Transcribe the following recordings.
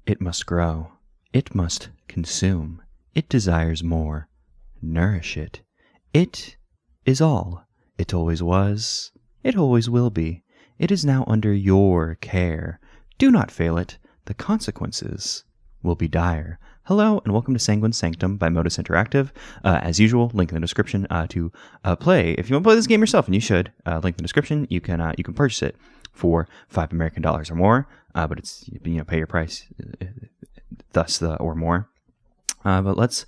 It must grow. It must consume. It desires more. Nourish it. It is all. It always was. It always will be. It is now under your care. Do not fail it. The consequences will be dire. Hello and welcome to Sanguine Sanctum by Modus Interactive. As usual, link in the description to play. If you want to play this game yourself, and you should, link in the description. You can purchase it for $5 American or more. But it's pay your price, thus the or more. But let's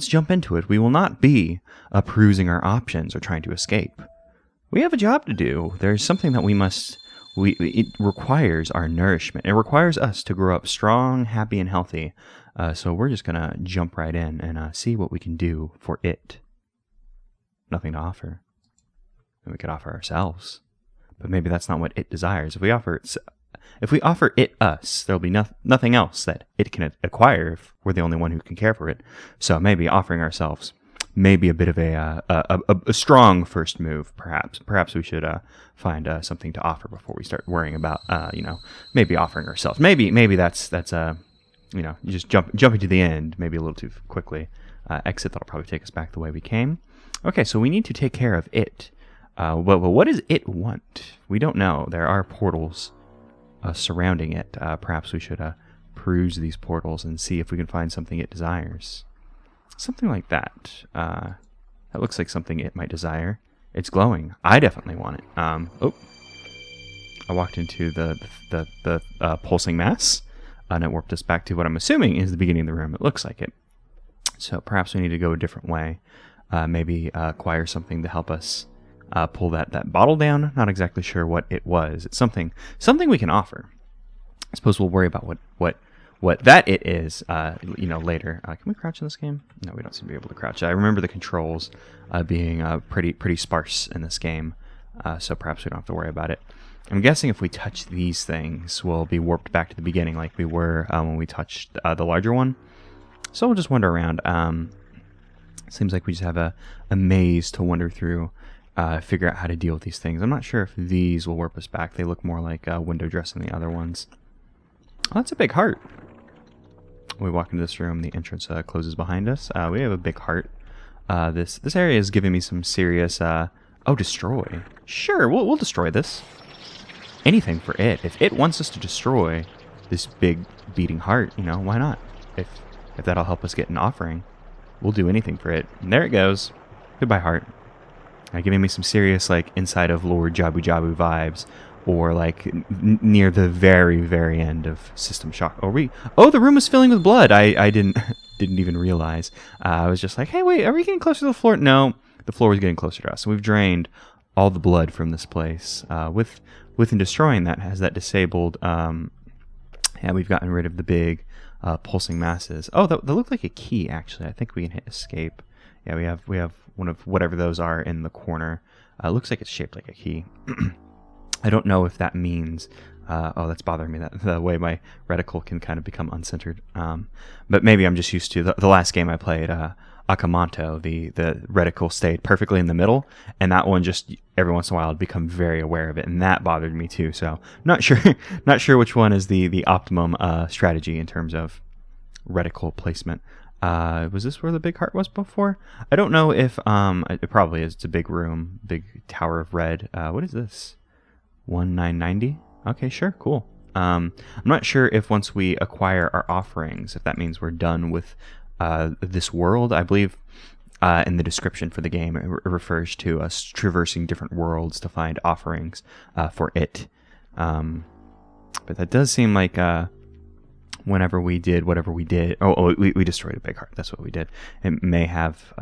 jump into it. We will not be perusing our options or trying to escape. We have a job to do. There's something that we must. It requires our nourishment. It requires us to grow up strong, happy, and healthy. So we're just gonna jump right in and see what we can do for it. Nothing to offer. And we could offer ourselves, but maybe that's not what it desires. If we offer it us, there'll be nothing else that it can acquire if we're the only one who can care for it. So maybe offering ourselves may be a bit of a strong first move, perhaps. Perhaps we should find something to offer before we start worrying about, maybe offering ourselves. Maybe that's you just jumping to the end, maybe a little too quickly. Exit, that'll probably take us back the way we came. Okay, so we need to take care of it. But what does it want? We don't know. There are portals surrounding it. Perhaps we should peruse these portals and see if we can find something it desires. Something like that. That looks like something it might desire. It's glowing. I definitely want it. I walked into the pulsing mass, and it warped us back to what I'm assuming is the beginning of the room. It looks like it. So perhaps we need to go a different way. Maybe acquire something to help us pull that bottle down. Not exactly sure what it was. It's something we can offer. I suppose we'll worry about what that it is, later. Can we crouch in this game? No, we don't seem to be able to crouch. I remember the controls being pretty sparse in this game, so perhaps we don't have to worry about it. I'm guessing if we touch these things, we'll be warped back to the beginning like we were when we touched the larger one. So we'll just wander around. Seems like we just have a maze to wander through, figure out how to deal with these things. I'm not sure if these will warp us back. They look more like window dress than the other ones. Oh, that's a big heart. We walk into this room, the entrance closes behind us. We have a big heart. This area is giving me some serious... destroy. Sure, we'll destroy this. Anything for it. If it wants us to destroy this big beating heart, why not? If that'll help us get an offering, we'll do anything for it. And there it goes. Goodbye, heart. Giving me some serious, inside of Lord Jabu Jabu vibes. Or near the very, very end of System Shock. Oh, the room is filling with blood. I didn't even realize. I was just like, hey, wait, are we getting closer to the floor? No, the floor was getting closer to us. So we've drained all the blood from this place. Within destroying that, has that disabled. We've gotten rid of the big pulsing masses. Oh, that looked like a key. Actually, I think we can hit escape. Yeah, we have one of whatever those are in the corner. Looks like it's shaped like a key. I don't know if that means, that's bothering me, that the way my reticle can kind of become uncentered. But maybe I'm just used to, the last game I played, Akamanto, the reticle stayed perfectly in the middle, and that one just, every once in a while, I'd become very aware of it, and that bothered me too, so not sure which one is the optimum strategy in terms of reticle placement. Was this where the big heart was before? I don't know if, it probably is. It's a big room, big tower of red. What is this? 1990. Okay, sure, cool. I'm not sure if once we acquire our offerings, if that means we're done with this world. I believe in the description for the game it refers to us traversing different worlds to find offerings for it. But that does seem like whenever we did whatever we did. We destroyed a big heart. That's what we did. It may have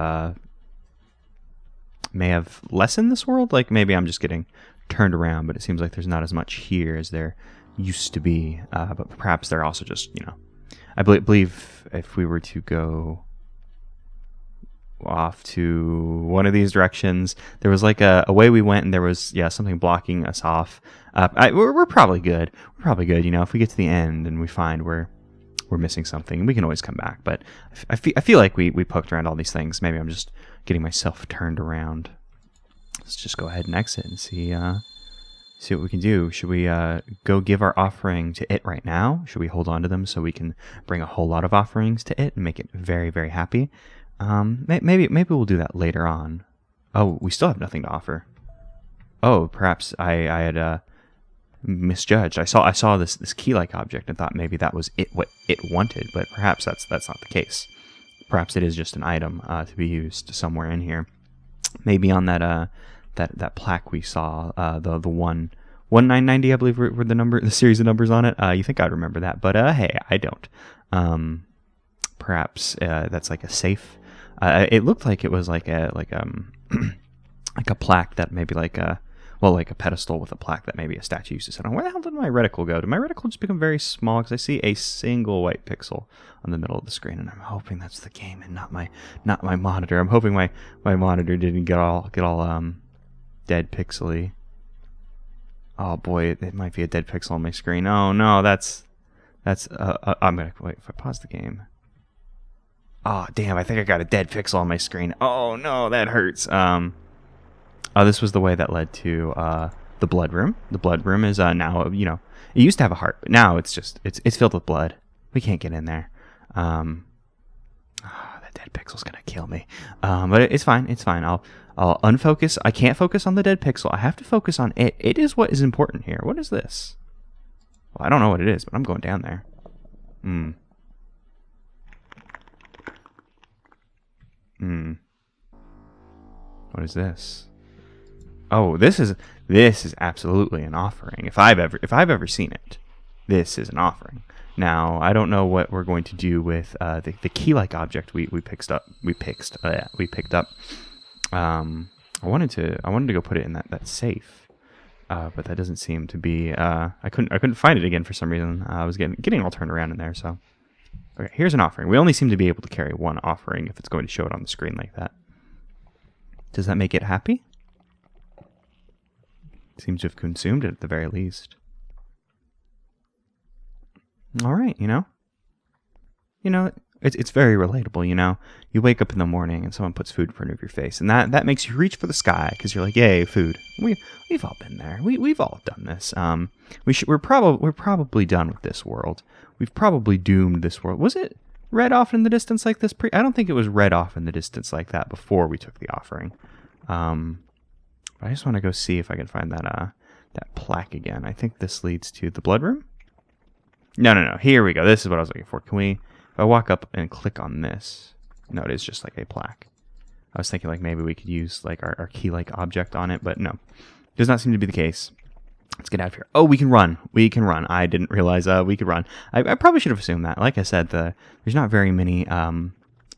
lessened this world. Maybe I'm just getting turned around, but it seems like there's not as much here as there used to be. But perhaps they're also just, I believe if we were to go off to one of these directions, there was a way we went, and there was something blocking us off. We're probably good. We're probably good. If we get to the end and we find we're missing something, we can always come back. But I feel like we poked around all these things. Maybe I'm just getting myself turned around. Let's just go ahead and exit and see see what we can do. Should we go give our offering to it right now? Should we hold on to them so we can bring a whole lot of offerings to it and make it very, very happy? Maybe we'll do that later on. Oh, we still have nothing to offer. Oh, perhaps I had misjudged. I saw this key-like object and thought maybe that was it, what it wanted, but perhaps that's not the case. Perhaps it is just an item to be used somewhere in here. Maybe on that that plaque we saw, the 1990, I believe were the series of numbers on it. You think I'd remember that, but hey, I don't. Perhaps that's like a safe. It looked like it was like a like a plaque that maybe like a pedestal with a plaque that maybe a statue used to sit on. Where the hell did my reticle go? Did my reticle just become very small? Because I see a single white pixel on the middle of the screen, and I'm hoping that's the game and not my monitor. I'm hoping my monitor didn't get all dead pixely. Oh boy, it might be a dead pixel on my screen. Oh no, that's I'm gonna wait if I pause the game. Oh damn, I think I got a dead pixel on my screen. Oh no, that hurts. Oh, this was the way that led to the blood room. The blood room is now, it used to have a heart, but now it's filled with blood. We can't get in there. That dead pixel's gonna kill me. But it's fine. It's fine. I'll unfocus. I can't focus on the dead pixel. I have to focus on it. It is what is important here. What is this? Well, I don't know what it is, but I'm going down there. What is this? Oh, this is absolutely an offering. If I've ever seen it, this is an offering. Now, I don't know what we're going to do with the key-like object we picked up. I wanted to go put it in that safe, but that doesn't seem to be. I couldn't find it again for some reason. I was getting all turned around in there. So, okay, here's an offering. We only seem to be able to carry one offering if it's going to show it on the screen like that. Does that make it happy? Seems to have consumed it at the very least. All right, it's very relatable. You wake up in the morning and someone puts food in front of your face, and that makes you reach for the sky because you're like, yay, food. We've all been there. We've all done this. We're probably done with this world. We've probably doomed this world. Was it read off in the distance like this? I don't think it was read off in the distance like that before we took the offering. I just want to go see if I can find that plaque again. I think this leads to the blood room. No. Here we go. This is what I was looking for. If I walk up and click on this? No, it is just like a plaque. I was thinking like maybe we could use like our key-like object on it, but no. Does not seem to be the case. Let's get out of here. Oh, we can run. I didn't realize we could run. I probably should have assumed that. Like I said, there's not very many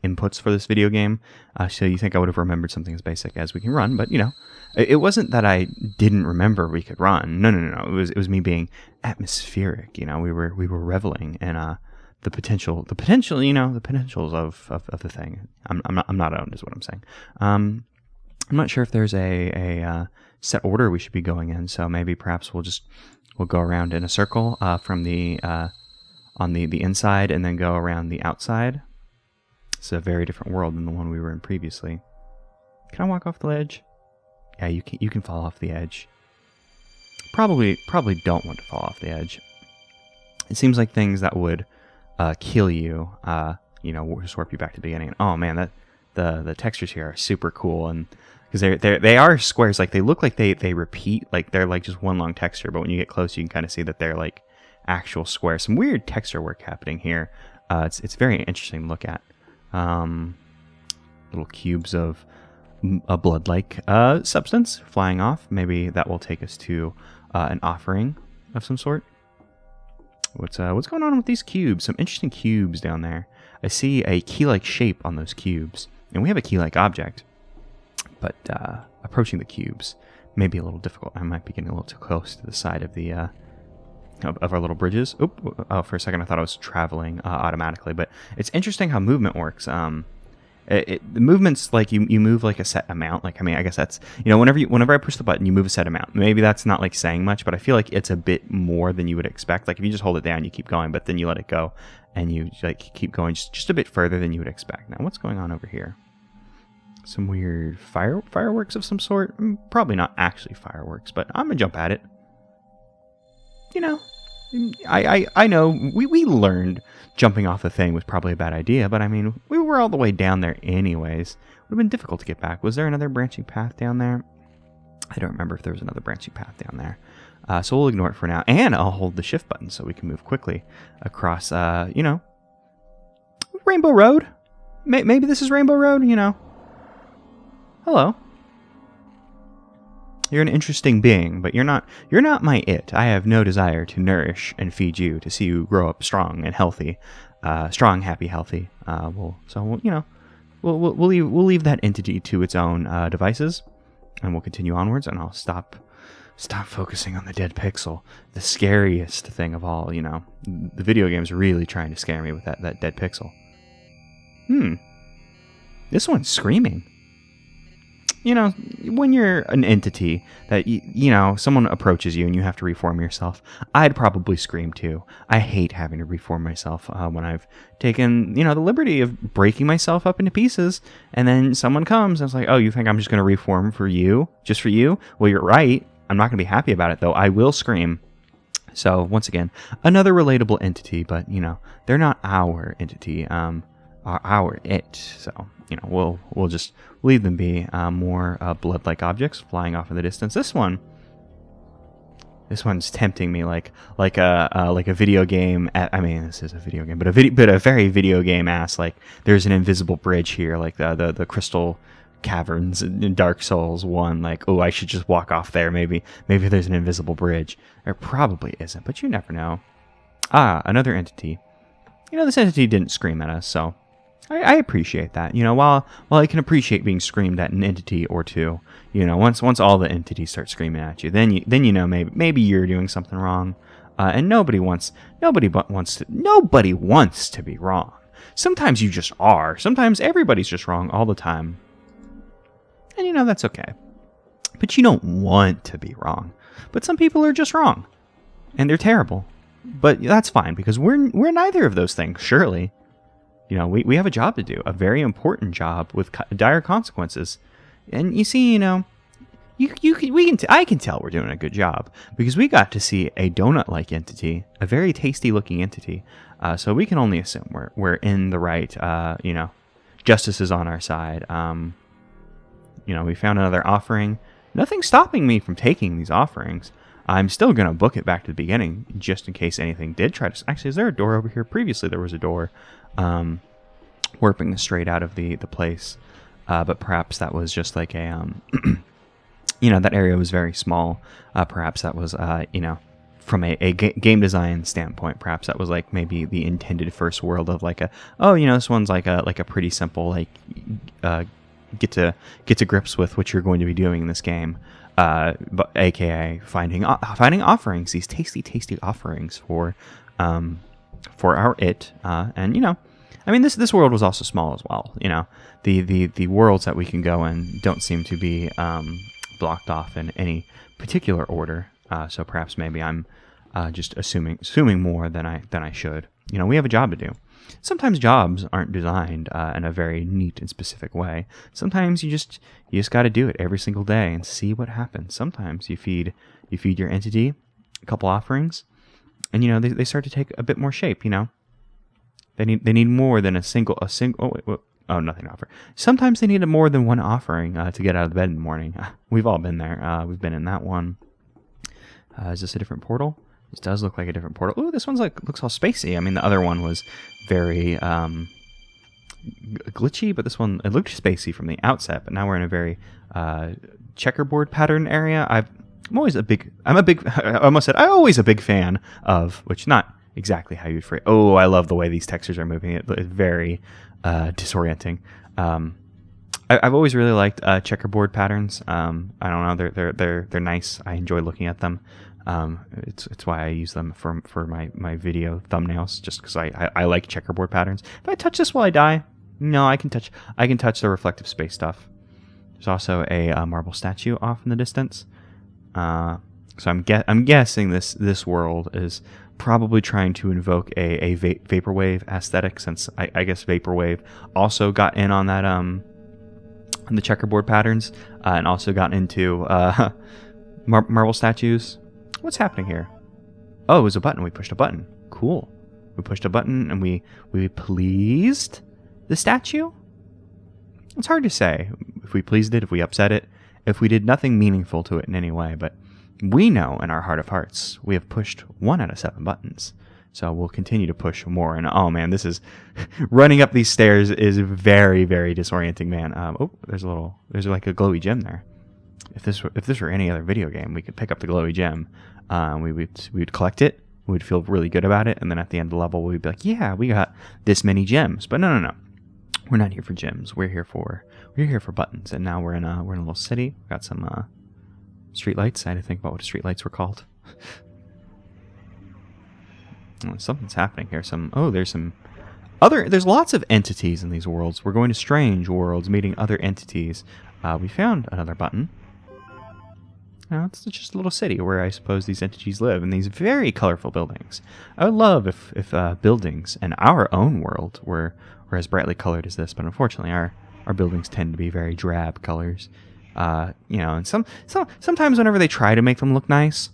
inputs for this video game, so you think I would have remembered something as basic as we can run, but it wasn't that I didn't remember we could run. No. It was me being atmospheric. We were reveling in the potentials of the thing. I'm not owned, is what I'm saying. I'm not sure if there's a set order we should be going in, so maybe perhaps we'll go around in a circle from the on the inside and then go around the outside. It's a very different world than the one we were in previously. Can I walk off the ledge? Yeah, you can fall off the edge. Probably don't want to fall off the edge. It seems like things that would kill you, just warp you back to the beginning. Oh man, that the textures here are super cool, and because they are squares, like they look like they repeat, like they're like just one long texture, but when you get close, you can kind of see that they're like actual squares. Some weird texture work happening here. It's very interesting to look at. Little cubes of a blood-like substance flying off. Maybe that will take us to an offering of some sort. What's going on with these cubes? Some interesting cubes down there. I see a key-like shape on those cubes, and we have a key-like object. But approaching the cubes may be a little difficult. I might be getting a little too close to the side of the of our little bridges. Oh, for a second I thought I was traveling automatically, but it's interesting how movement works. The movement's like you move like a set amount. Like, I mean, I guess that's, whenever I push the button, you move a set amount. Maybe that's not like saying much, but I feel like it's a bit more than you would expect. Like if you just hold it down, you keep going, but then you let it go and you like keep going just a bit further than you would expect. Now, what's going on over here? Some weird fireworks of some sort. Probably not actually fireworks, but I'm gonna jump at it. you know, I know we learned jumping off the thing was probably a bad idea, but I mean, we were all the way down there anyways. Would have been difficult to get back. Was there another branching path down there? I don't remember if there was another branching path down there. So we'll ignore it for now. And I'll hold the shift button so we can move quickly across, you know, Rainbow Road. Maybe this is Rainbow Road, you know. Hello. You're an interesting being, but you're not my it. I have no desire to nourish and feed you to see you grow up strong and healthy. Strong, happy, healthy. We'll leave that entity to its own devices, and we'll continue onwards, and I'll stop focusing on the dead pixel. The scariest thing of all, you know. The video game's really trying to scare me with that dead pixel. This one's screaming. You know, when you're an entity that, you know, someone approaches you and you have to reform yourself, I'd probably scream too. I hate having to reform myself when I've taken, you know, the liberty of breaking myself up into pieces, and then someone comes and it's like, oh, you think I'm just going to reform for you? Just for you? Well, you're right. I'm not going to be happy about it, though. I will scream. So, once again, another relatable entity, but, you know, they're not our entity. Our it. So, you know, we'll just leave them be. More blood-like objects flying off in the distance. This one's tempting me like a video game. I mean, this is a video game, but a very video game ass. Like, there's an invisible bridge here, like the crystal caverns in Dark Souls 1. Like, oh, I should just walk off there. Maybe there's an invisible bridge. There probably isn't, but you never know. Another entity. You know, this entity didn't scream at us, so I appreciate that. You know, while I can appreciate being screamed at an entity or two, you know, once all the entities start screaming at you, then you know maybe you're doing something wrong, and nobody wants to be wrong. Sometimes you just are. Sometimes everybody's just wrong all the time, and you know that's okay. But you don't want to be wrong. But some people are just wrong, and they're terrible. But that's fine, because we're neither of those things, surely. You know, we have a job to do, a very important job with dire consequences. And you see, you know, I can tell we're doing a good job, because we got to see a donut-like entity, a very tasty-looking entity. So we can only assume we're in the right. You know, justice is on our side. You know, we found another offering. Nothing's stopping me from taking these offerings. I'm still going to book it back to the beginning, just in case anything did try to... Actually, is there a door over here? Previously, there was a door warping straight out of the place. But perhaps that was just like a... you know, that area was very small. Perhaps that was, you know, from a game design standpoint, perhaps that was like maybe the intended first world of like oh, you know, this one's like a pretty simple, like, get to grips with what you're going to be doing in this game. But aka finding offerings, these tasty offerings for our it, and you know, I mean this world was also small as well. You know, the worlds that we can go in don't seem to be blocked off in any particular order. So perhaps maybe I'm just assuming more than I should. You know, we have a job to do. Sometimes jobs aren't designed in a very neat and specific way. Sometimes you just got to do it every single day and see what happens. Sometimes you feed your entity a couple offerings, and you know they start to take a bit more shape. You know, they need more than a single. Oh, nothing to offer. Sometimes they need more than one offering to get out of bed in the morning. We've all been there. We've been in that one. Is this a different portal? This does look like a different portal. Ooh, this one's looks all spacey. I mean, the other one was very glitchy, but this one, it looked spacey from the outset. But now we're in a very checkerboard pattern area. I always a big fan of, which not exactly how you'd phrase. Oh, I love the way these textures are moving. It's very disorienting. I've always really liked checkerboard patterns. I don't know, they're nice. I enjoy looking at them. It's why I use them for my video thumbnails, just because I like checkerboard patterns. If I touch this while I die, no, I can touch the reflective space stuff. There's also a marble statue off in the distance. So I'm guessing this world is probably trying to invoke a vaporwave aesthetic, since I guess vaporwave also got in on that on the checkerboard patterns, and also got into marble statues. What's happening here? Oh, it was a button. We pushed a button. Cool. We pushed a button and we pleased the statue? It's hard to say if we pleased it, if we upset it, if we did nothing meaningful to it in any way, but we know in our heart of hearts we have pushed 1 out of 7 buttons. So we'll continue to push more. And oh man, this is running up these stairs is very, very disorienting, man. Oh, there's like a glowy gem there. If this were any other video game, we could pick up the glowy gem. We would collect it. We'd feel really good about it, and then at the end of the level, we'd be like, yeah, we got this many gems. But no. We're not here for gems. We're here for buttons. And now we're in a little city. We've got some street lights. I had to think about what street lights were called. Oh, something's happening here. There's lots of entities in these worlds. We're going to strange worlds, meeting other entities. We found another button. Now, it's just a little city where I suppose these entities live in these very colorful buildings. I would love if buildings in our own world were as brightly colored as this, but unfortunately our buildings tend to be very drab colors. And sometimes whenever they try to make them look nice,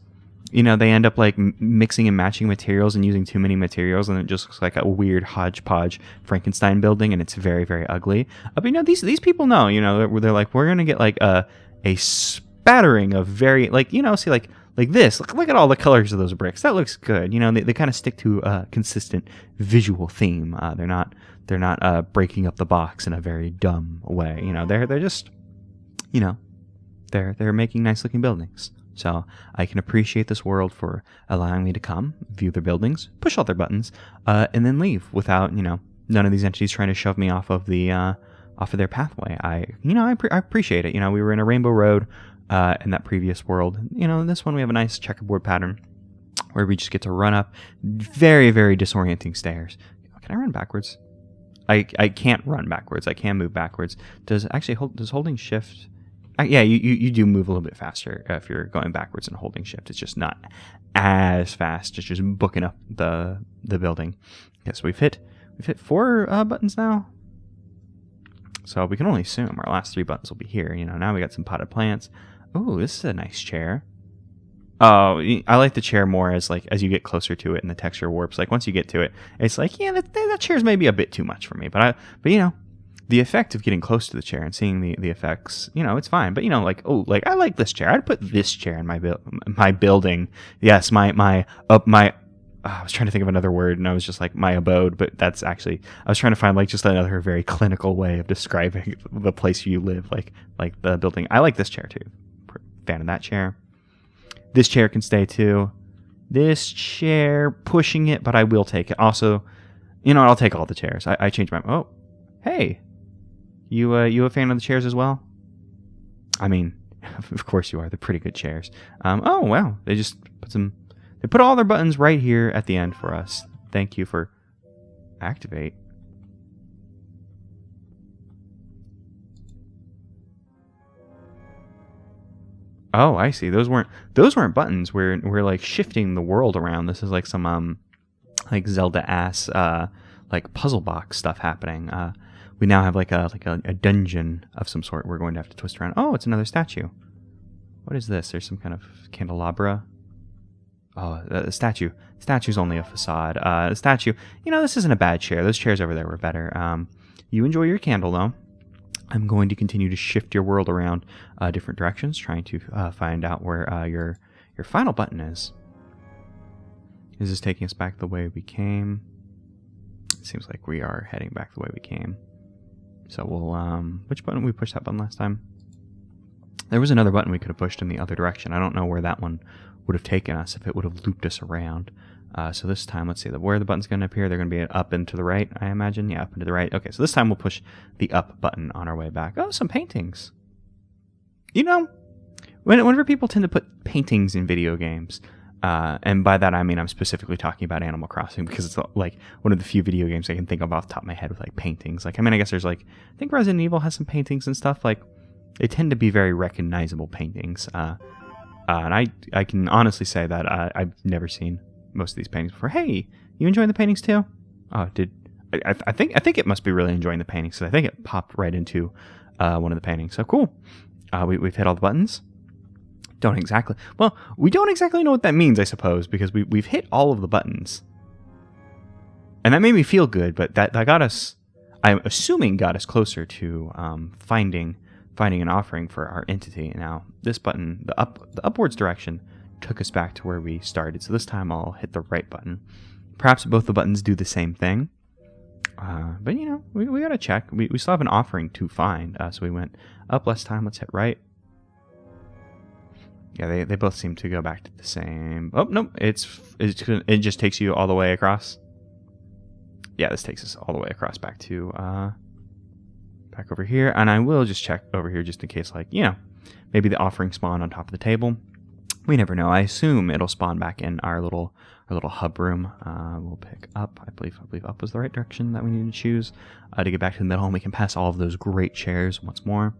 they end up like mixing and matching materials and using too many materials, and it just looks like a weird hodgepodge Frankenstein building, and it's very, very ugly. But these people know, they're like, we're gonna get like a spattering of very like this. Look at all the colors of those bricks. That looks good. They kind of stick to a consistent visual theme. They're not breaking up the box in a very dumb way. They're just they're making nice looking buildings. So I can appreciate this world for allowing me to come, view their buildings, push all their buttons, and then leave without, none of these entities trying to shove me off of their pathway. I appreciate it. We were in a rainbow road in that previous world. In this one we have a nice checkerboard pattern where we just get to run up very, very disorienting stairs. Can I run backwards? I can't run backwards. I can move backwards. Does holding shift? Yeah, you do move a little bit faster if you're going backwards and holding shift. It's just not as fast. It's just booking up the building. Okay, so we've hit 4 buttons now. So we can only assume our last 3 buttons will be here. Now we got some potted plants. Oh, this is a nice chair. Oh, I like the chair more as you get closer to it and the texture warps. Like once you get to it, it's like, yeah, that chair's maybe a bit too much for me. But the effect of getting close to the chair and seeing the effects, it's fine. But I like this chair. I'd put this chair in my building. Yes, I was trying to think of another word, and I was just like my abode. But that's actually, I was trying to find just another very clinical way of describing the place you live, like the building. I like this chair too. Fan of that chair. This chair can stay too. This chair, pushing it, but I will take it. Also, I'll take all the chairs. I changed my. Oh, hey. You a fan of the chairs as well? I mean, of course you are. They're pretty good chairs. Oh wow, they just put all their buttons right here at the end for us. Thank you for activate. Oh, I see. Those weren't buttons. We're like shifting the world around. This is like some like Zelda ass like puzzle box stuff happening. We now have like a dungeon of some sort we're going to have to twist around. Oh, it's another statue. What is this? There's some kind of candelabra. Oh, the statue. Statue's only a facade. The statue, this isn't a bad chair. Those chairs over there were better. You enjoy your candle, though. I'm going to continue to shift your world around different directions, trying to find out where your final button is. Is this taking us back the way we came? It seems like we are heading back the way we came. So we'll, which button we pushed that button last time? There was another button we could have pushed in the other direction. I don't know where that one would have taken us, if it would have looped us around. So this time, let's see, where the button's going to appear. They're going to be up and to the right, I imagine. Yeah, up and to the right. Okay, so this time we'll push the up button on our way back. Oh, some paintings. Whenever people tend to put paintings in video games, and by that I mean I'm specifically talking about Animal Crossing, because it's like one of the few video games I can think of off the top of my head with like paintings. I guess there's I think Resident Evil has some paintings and stuff. They tend to be very recognizable paintings. And I can honestly say that I've never seen most of these paintings before. Hey, you enjoying the paintings too? Oh, I think it must be really enjoying the paintings, because I think it popped right into one of the paintings. So cool. We've hit all the buttons. Don't exactly. Well, we don't exactly know what that means, I suppose, because we've hit all of the buttons. And that made me feel good, but that got us, I'm assuming, got us closer to finding an offering for our entity. Now, this button, the upwards direction, took us back to where we started. So this time I'll hit the right button. Perhaps both the buttons do the same thing. But, we got to check. We still have an offering to find. So we went up last time. Let's hit right. Yeah, they both seem to go back to the same. Oh, no, it just takes you all the way across. Yeah, this takes us all the way across back to back over here. And I will just check over here just in case, maybe the offering spawned on top of the table. We never know. I assume it'll spawn back in our little hub room. We'll pick up. I believe up was the right direction that we need to choose to get back to the middle, and we can pass all of those great chairs once more.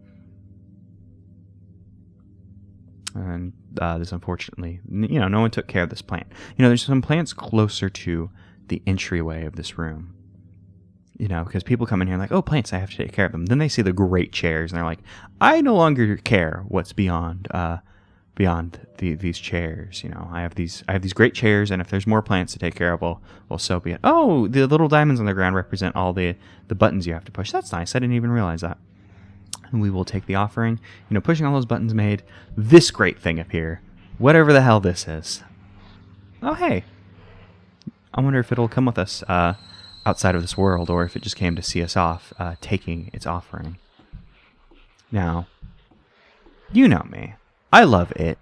And this, unfortunately, no one took care of this plant. There's some plants closer to the entryway of this room. Because people come in here like, oh, plants, I have to take care of them. Then they see the great chairs, and they're like, I no longer care what's beyond these chairs. I have these great chairs, and if there's more plants to take care of, well, so be it. Oh, the little diamonds on the ground represent all the buttons you have to push. That's nice. I didn't even realize that. And we will take the offering. Pushing all those buttons made this great thing appear. Whatever the hell this is. Oh, hey. I wonder if it'll come with us outside of this world, or if it just came to see us off taking its offering. Now, you know me. I love it.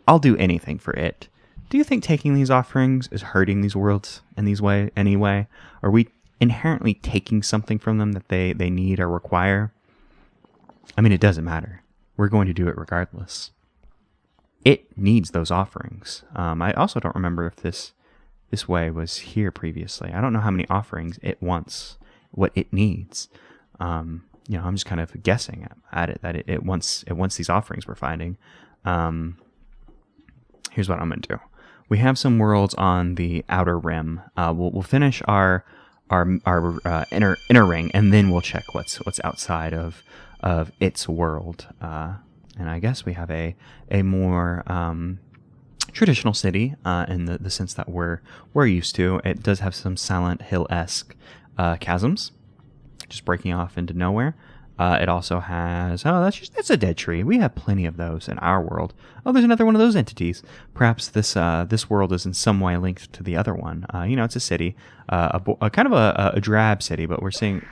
I'll do anything for it. Do you think taking these offerings is hurting these worlds in any way? Are we inherently taking something from them that they need or require? I mean, it doesn't matter. We're going to do it regardless. It needs those offerings. I also don't remember if this way was here previously. I don't know how many offerings it wants, what it needs. I'm just kind of guessing at it, that it wants these offerings we're finding. Here's what I'm going to do. We have some worlds on the outer rim. We'll finish our inner ring, and then we'll check what's outside of its world. And I guess we have a more traditional city in the sense that we're used to. It does have some Silent Hill-esque chasms, just breaking off into nowhere. It also has, that's a dead tree. We have plenty of those in our world. Oh, there's another one of those entities. Perhaps this world is in some way linked to the other one. It's a city, a kind of a drab city, but we're seeing.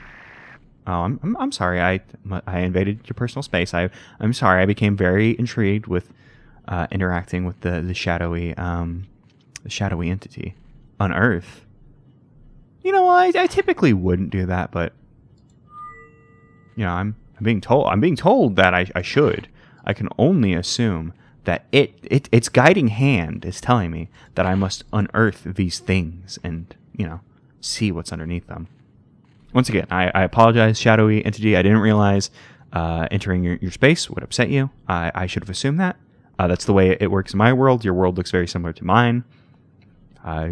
Oh, I'm sorry. I invaded your personal space. I'm sorry. I became very intrigued with interacting with the shadowy entity on Earth. I typically wouldn't do that, but I'm being told that I should. I can only assume that its guiding hand is telling me that I must unearth these things and see what's underneath them. Once again, I apologize, shadowy entity. I didn't realize entering your space would upset you. I should have assumed that. That's the way it works in my world. Your world looks very similar to mine.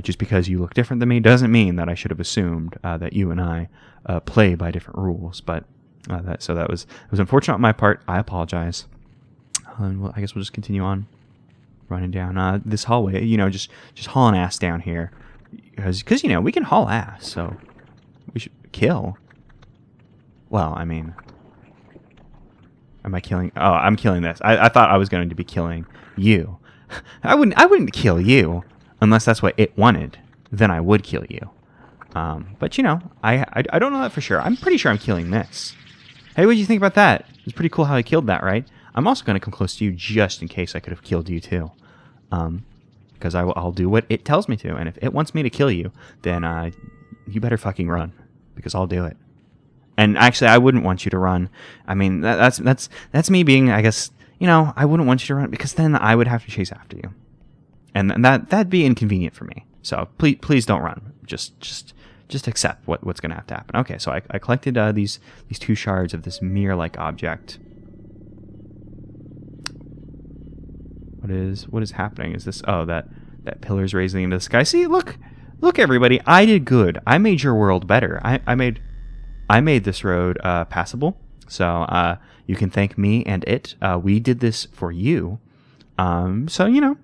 Just because you look different than me doesn't mean that I should have assumed that you and I play by different rules. But that was unfortunate on my part. I apologize. I guess we'll just continue on running down this hallway. Just hauling ass down here, because we can haul ass. So we should kill. Well, I mean, am I killing? Oh, I'm killing this. I thought I was going to be killing you. I wouldn't kill you unless that's what it wanted. Then I would kill you. But I don't know that for sure. I'm pretty sure I'm killing this. Hey, what do you think about that? It's pretty cool how I killed that, right? I'm also going to come close to you just in case I could have killed you too. Because I'll do what it tells me to. And if it wants me to kill you, then you better fucking run. Because I'll do it. And actually, I wouldn't want you to run. I mean, that's me being, I guess, I wouldn't want you to run because then I would have to chase after you. And that'd be inconvenient for me. So please don't run. Just accept what's going to have to happen. Okay, so I collected these two shards of this mirror-like object. What is happening? Is this that pillar's raising into the sky? See, look everybody, I did good. I made your world better. I made this road passable. So you can thank me and it. We did this for you. So, you know,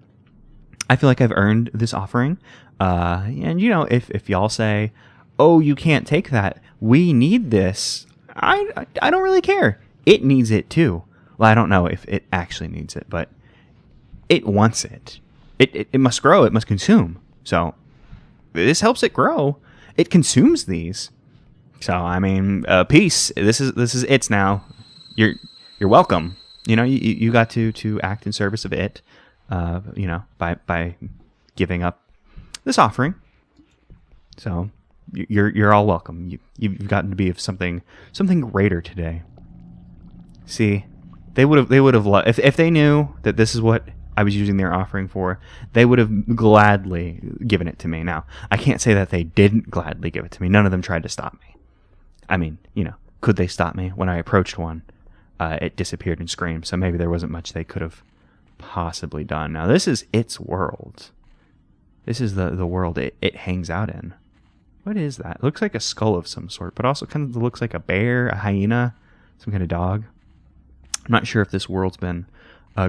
I feel like I've earned this offering. And, you know, if y'all say, oh, you can't take that, we need this, I don't really care. It needs it too. Well, I don't know if it actually needs it, but it wants it. It must grow. It must consume. So this helps it grow. It consumes these. So, I mean, peace. This is its now. You're welcome. You know, you got to act in service of it. You know, by giving up this offering. So you're all welcome. You've gotten to be of something greater today. See, they would have loved if they knew that this is what I was using their offering for. They would have gladly given it to me. Now, I can't say that they didn't gladly give it to me. None of them tried to stop me. I mean, you know, could they stop me? When I approached one, it disappeared and screamed. So maybe there wasn't much they could have possibly done. Now, this is its world. This is the world it hangs out in. What is that? It looks like a skull of some sort, but also kind of looks like a bear, a hyena, some kind of dog. I'm not sure if this world's been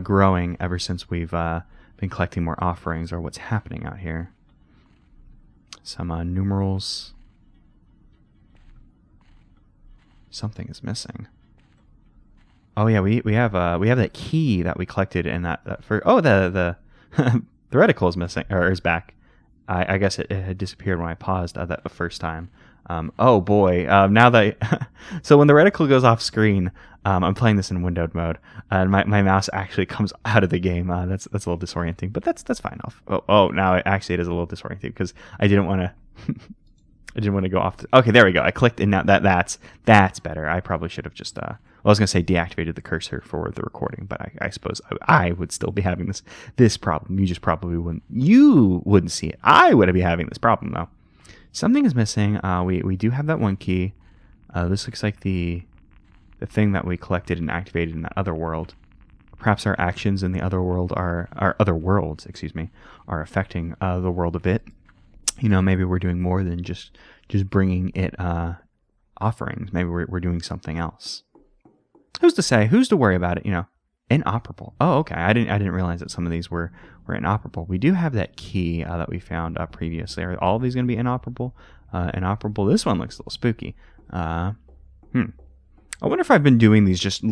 growing ever since we've been collecting more offerings or what's happening out here. Some numerals. Something is missing. Oh yeah, we have that key that we collected in that for the the reticle is missing or is back. I guess it had disappeared when I paused that the first time. Oh boy, now that so when the reticle goes off screen, I'm playing this in windowed mode, and my mouse actually comes out of the game. That's a little disorienting, but that's fine. Now it is a little disorienting because I didn't want to. I didn't want to go off. Okay, there we go. I clicked, and now that's better. I probably should have just. I was going to say deactivated the cursor for the recording, but I suppose I would still be having this problem. You just probably wouldn't. You wouldn't see it. I would be having this problem though. Something is missing. We do have that one key. This looks like the thing that we collected and activated in that other world. Perhaps our actions in the other world our other worlds, are affecting the world a bit. You know, maybe we're doing more than just bringing it offerings. Maybe we're doing something else. Who's to say? Who's to worry about it? You know, inoperable. Oh, okay. I didn't realize that some of these were inoperable. We do have that key that we found previously. Are all of these going to be inoperable? Inoperable. This one looks a little spooky. I wonder if I've been doing these just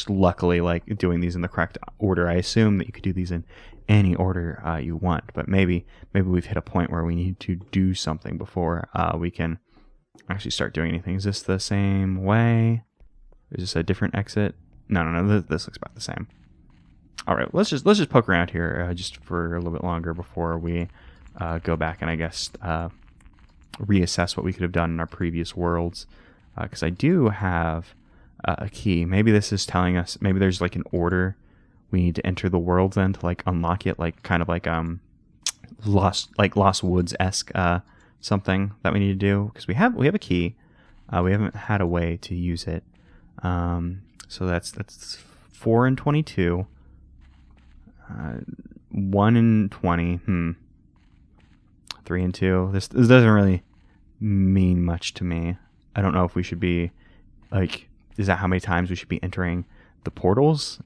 luckily, like doing these in the correct order. I assume that you could do these in any order you want, but maybe we've hit a point where we need to do something before we can actually start doing anything. Is this the same way? Is this a different exit? No. This looks about the same. All right, let's just poke around here just for a little bit longer before we go back and I guess reassess what we could have done in our previous worlds. Because I do have a key. Maybe this is telling us. Maybe there's like an order we need to enter the world then to like unlock it, like kind of like Lost Woods-esque something that we need to do. Because we have a key. We haven't had a way to use it. So that's 4 and 22. 1 and 20. 3 and 2. This doesn't really mean much to me. I don't know if we should be, like, is that how many times we should be entering the portals?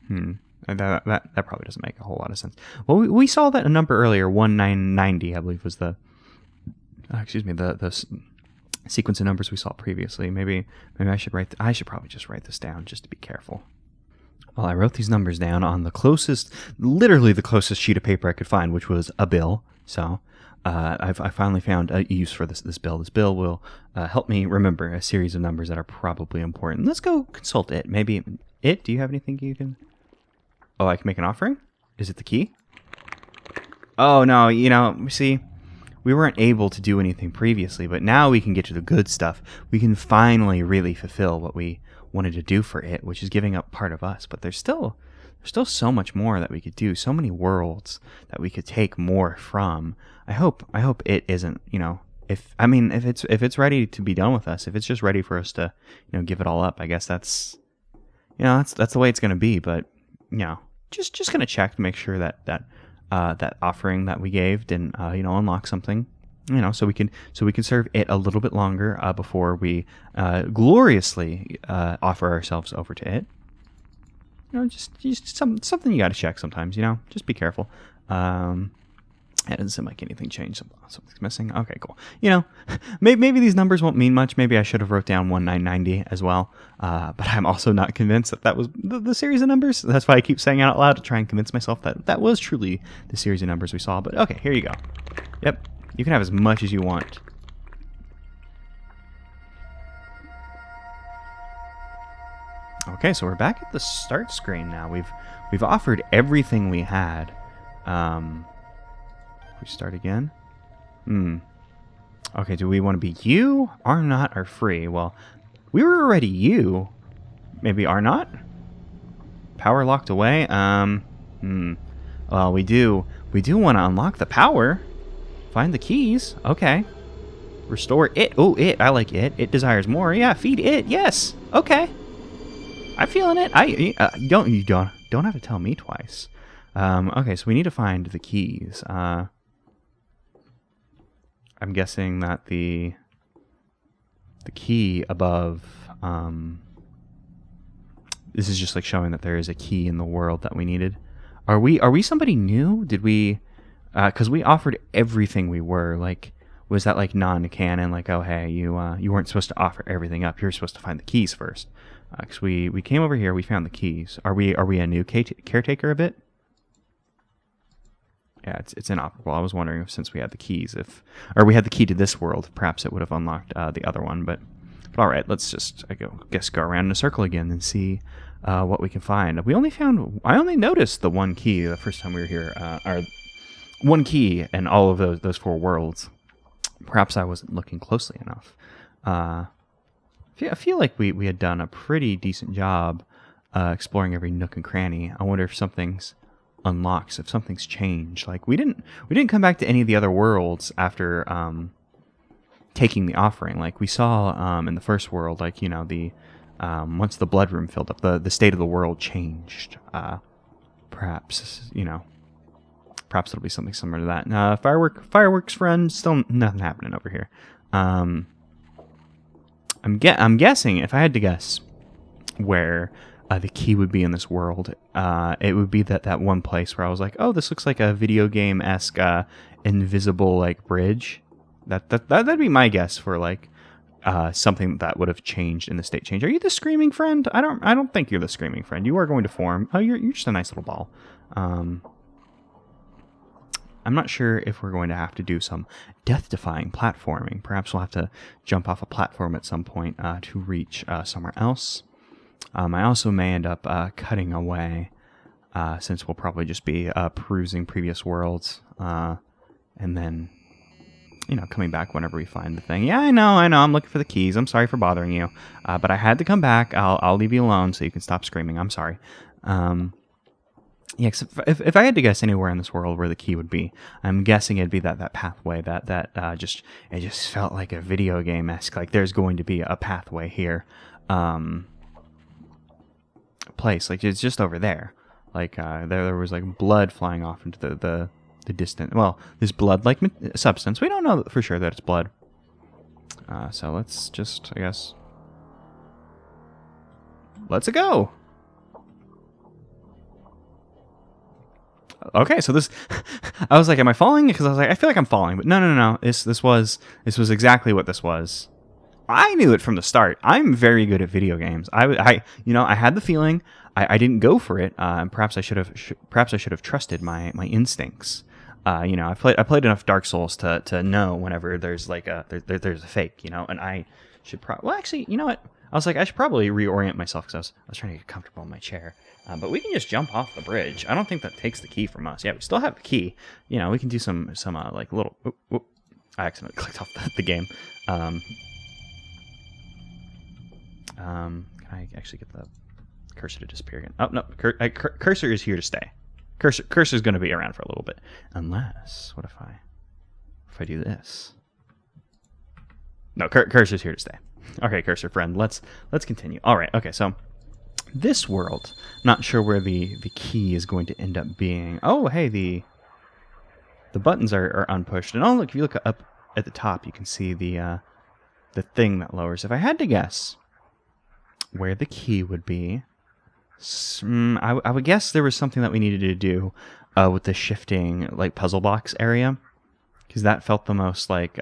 That probably doesn't make a whole lot of sense. Well, we saw that a number earlier, 1990, I believe was the sequence of numbers we saw previously. Maybe I should I should probably just write this down just to be careful. Well, I wrote these numbers down on literally the closest sheet of paper I could find, which was a bill. So I finally found a use for this bill. This bill will help me remember a series of numbers that are probably important. Let's go consult it. Maybe it. Do you have anything you can? Oh, I can make an offering? Is it the key? Oh, no. You know, see, we weren't able to do anything previously, but now we can get to the good stuff. We can finally really fulfill what we wanted to do for it, which is giving up part of us. But there's still so much more that we could do. So many worlds that we could take more from. I hope it isn't, you know, if it's ready to be done with us, if it's just ready for us to, you know, give it all up, I guess that's the way it's going to be. But, you know, just going to check to make sure that offering that we gave didn't, unlock something, you know, so we can serve it a little bit longer before we gloriously offer ourselves over to it. just something you got to check sometimes. Just be careful. It doesn't seem like anything changed. Something's missing. Okay, cool. Maybe these numbers won't mean much. Maybe I should have wrote down 1990 as well. But I'm also not convinced that was the series of numbers. That's why I keep saying it out loud to try and convince myself that was truly the series of numbers we saw. But okay, here you go. Yep, you can have as much as you want. Okay, so we're back at the start screen now. We've offered everything we had. We start again. Okay, do we want to be you, are not, or free? Well, we were already you. Maybe are not? Power locked away? Well, we do want to unlock the power. Find the keys. Okay. Restore it. Oh, it. I like it. It desires more. Yeah, feed it. Yes. Okay. I'm feeling it. You don't have to tell me twice. Okay, so we need to find the keys. I'm guessing that the key above, this is just like showing that there is a key in the world that we needed. Are we somebody new? Did we, because we offered everything we were, like, was that like non-canon? Like, oh, hey, you weren't supposed to offer everything up. You're supposed to find the keys first. Because we came over here, we found the keys. Are we a new caretaker a bit? Yeah, it's inoperable. I was wondering if since we had the keys, or we had the key to this world, perhaps it would have unlocked the other one. But all right, let's just go around in a circle again and see what we can find. I only noticed the one key the first time we were here, or one key in all of those 4 worlds. Perhaps I wasn't looking closely enough. I feel like we had done a pretty decent job exploring every nook and cranny. I wonder if something's unlocks, if something's changed. Like we didn't come back to any of the other worlds after taking the offering. Like we saw in the first world, like the once the blood room filled up, the state of the world changed. Perhaps perhaps it'll be something similar to that. Fireworks friend, still nothing happening over here. I'm guessing, if I had to guess where the key would be in this world, it would be that one place where I was like, oh, this looks like a video game-esque invisible like bridge. That'd be my guess for like something that would have changed in the state change. Are you the screaming friend? I don't think you're the screaming friend. You are going to form. Oh, you're just a nice little ball. I'm not sure if we're going to have to do some death-defying platforming. Perhaps we'll have to jump off a platform at some point to reach somewhere else. I also may end up cutting away, since we'll probably just be perusing previous worlds, and then, coming back whenever we find the thing. Yeah, I know, I'm looking for the keys. I'm sorry for bothering you, but I had to come back. I'll leave you alone so you can stop screaming. I'm sorry. Yeah, if I had to guess anywhere in this world where the key would be, I'm guessing it'd be that pathway that just felt like a video game-esque. Like there's going to be a pathway here, place. Like it's just over there. Like there was like blood flying off into the distant. Well, this blood-like substance. We don't know for sure that it's blood. So let's just, I guess, let's go. Okay, so this, I was like, am I falling? Because I was like, I feel like I'm falling, but no. This was exactly what this was. I knew it from the start. I'm very good at video games. I had the feeling. I didn't go for it. And perhaps I should have trusted my instincts. I played enough Dark Souls to know whenever there's like there's a fake. And I should probably. Well, actually, you know what? I was like, I should probably reorient myself because I was trying to get comfortable in my chair. But we can just jump off the bridge. I don't think that takes the key from us. Yeah, we still have the key. We can do some like little. I accidentally clicked off the game. Can I actually get the cursor to disappear again? Oh no, cursor is here to stay. Cursor is going to be around for a little bit, unless what if I do this? No, cursor's here to stay. Okay, cursor friend, let's continue. All right, okay, so this world, not sure where the key is going to end up being. Oh, hey, the buttons are unpushed, and oh look, if you look up at the top, you can see the thing that lowers. If I had to guess where the key would be, I would guess there was something that we needed to do with the shifting like puzzle box area, because that felt the most like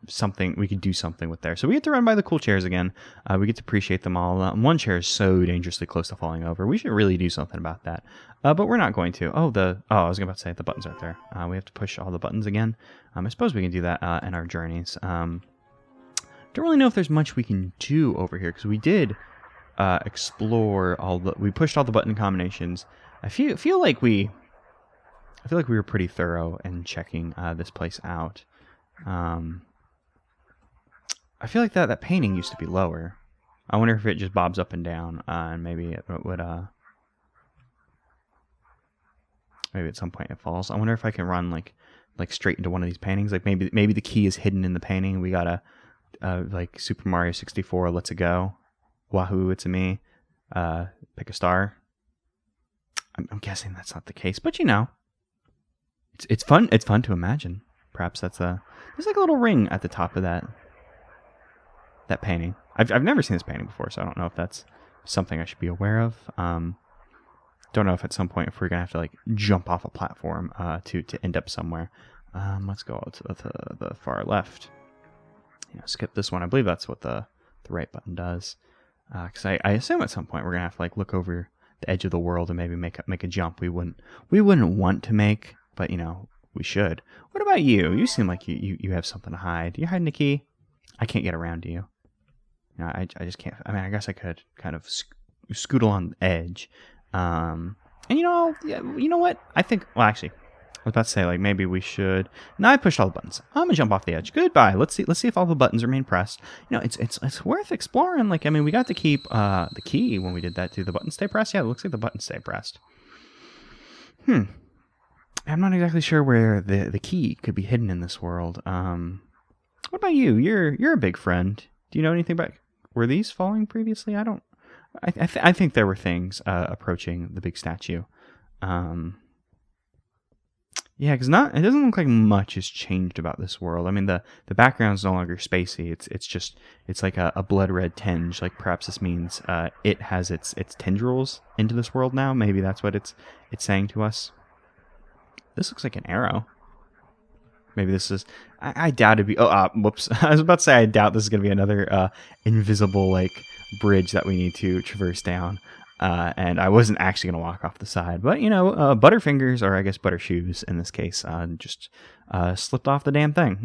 something we could do something with there. So we get to run by the cool chairs again. We get to appreciate them all. One chair is so dangerously close to falling over. We should really do something about that. But we're not going to. I was about to say the buttons aren't there. We have to push all the buttons again. I suppose we can do that in our journeys. Don't really know if there's much we can do over here, because we did explore we pushed all the button combinations. I feel like we were pretty thorough in checking this place out. I feel like that painting used to be lower. I wonder if it just bobs up and down, and maybe it would maybe at some point it falls. I wonder if I can run like straight into one of these paintings. Like maybe the key is hidden in the painting. We gotta like Super Mario 64. Let's go. Wahoo! It's a me. Pick a star. I'm guessing that's not the case, but it's fun. It's fun to imagine. Perhaps there's like a little ring at the top of that painting. I've never seen this painting before, so I don't know if that's something I should be aware of. Don't know if at some point if we're gonna have to like jump off a platform to end up somewhere. Let's go to the far left. Skip this one. I believe that's what the right button does. Because I assume at some point we're gonna have to like look over the edge of the world and maybe make a jump we wouldn't want to make, but we should. What about you? You seem like you have something to hide. You're hiding a key. I can't get around to you. I just can't. I mean, I guess I could kind of scoot along the edge. And you know what? I think. Well, actually, I was about to say like maybe we should. No, I pushed all the buttons. I'm gonna jump off the edge. Goodbye. Let's see if all the buttons remain pressed. It's worth exploring. Like, I mean, we got to keep the key when we did that. Do the buttons stay pressed? Yeah, it looks like the buttons stay pressed. I'm not exactly sure where the key could be hidden in this world. What about you? You're a big friend. Do you know anything about? Were these falling previously? I don't. I think there were things approaching the big statue. Yeah, because it doesn't look like much has changed about this world. I mean, the background's no longer spacey. It's like a blood red tinge. Like perhaps this means it has its tendrils into this world now. Maybe that's what it's saying to us. This looks like an arrow. Maybe this is. I doubt it'd be. Whoops! I was about to say I doubt this is gonna be another invisible like bridge that we need to traverse down. And I wasn't actually going to walk off the side. But, Butterfingers, or I guess Buttershoes in this case, just slipped off the damn thing.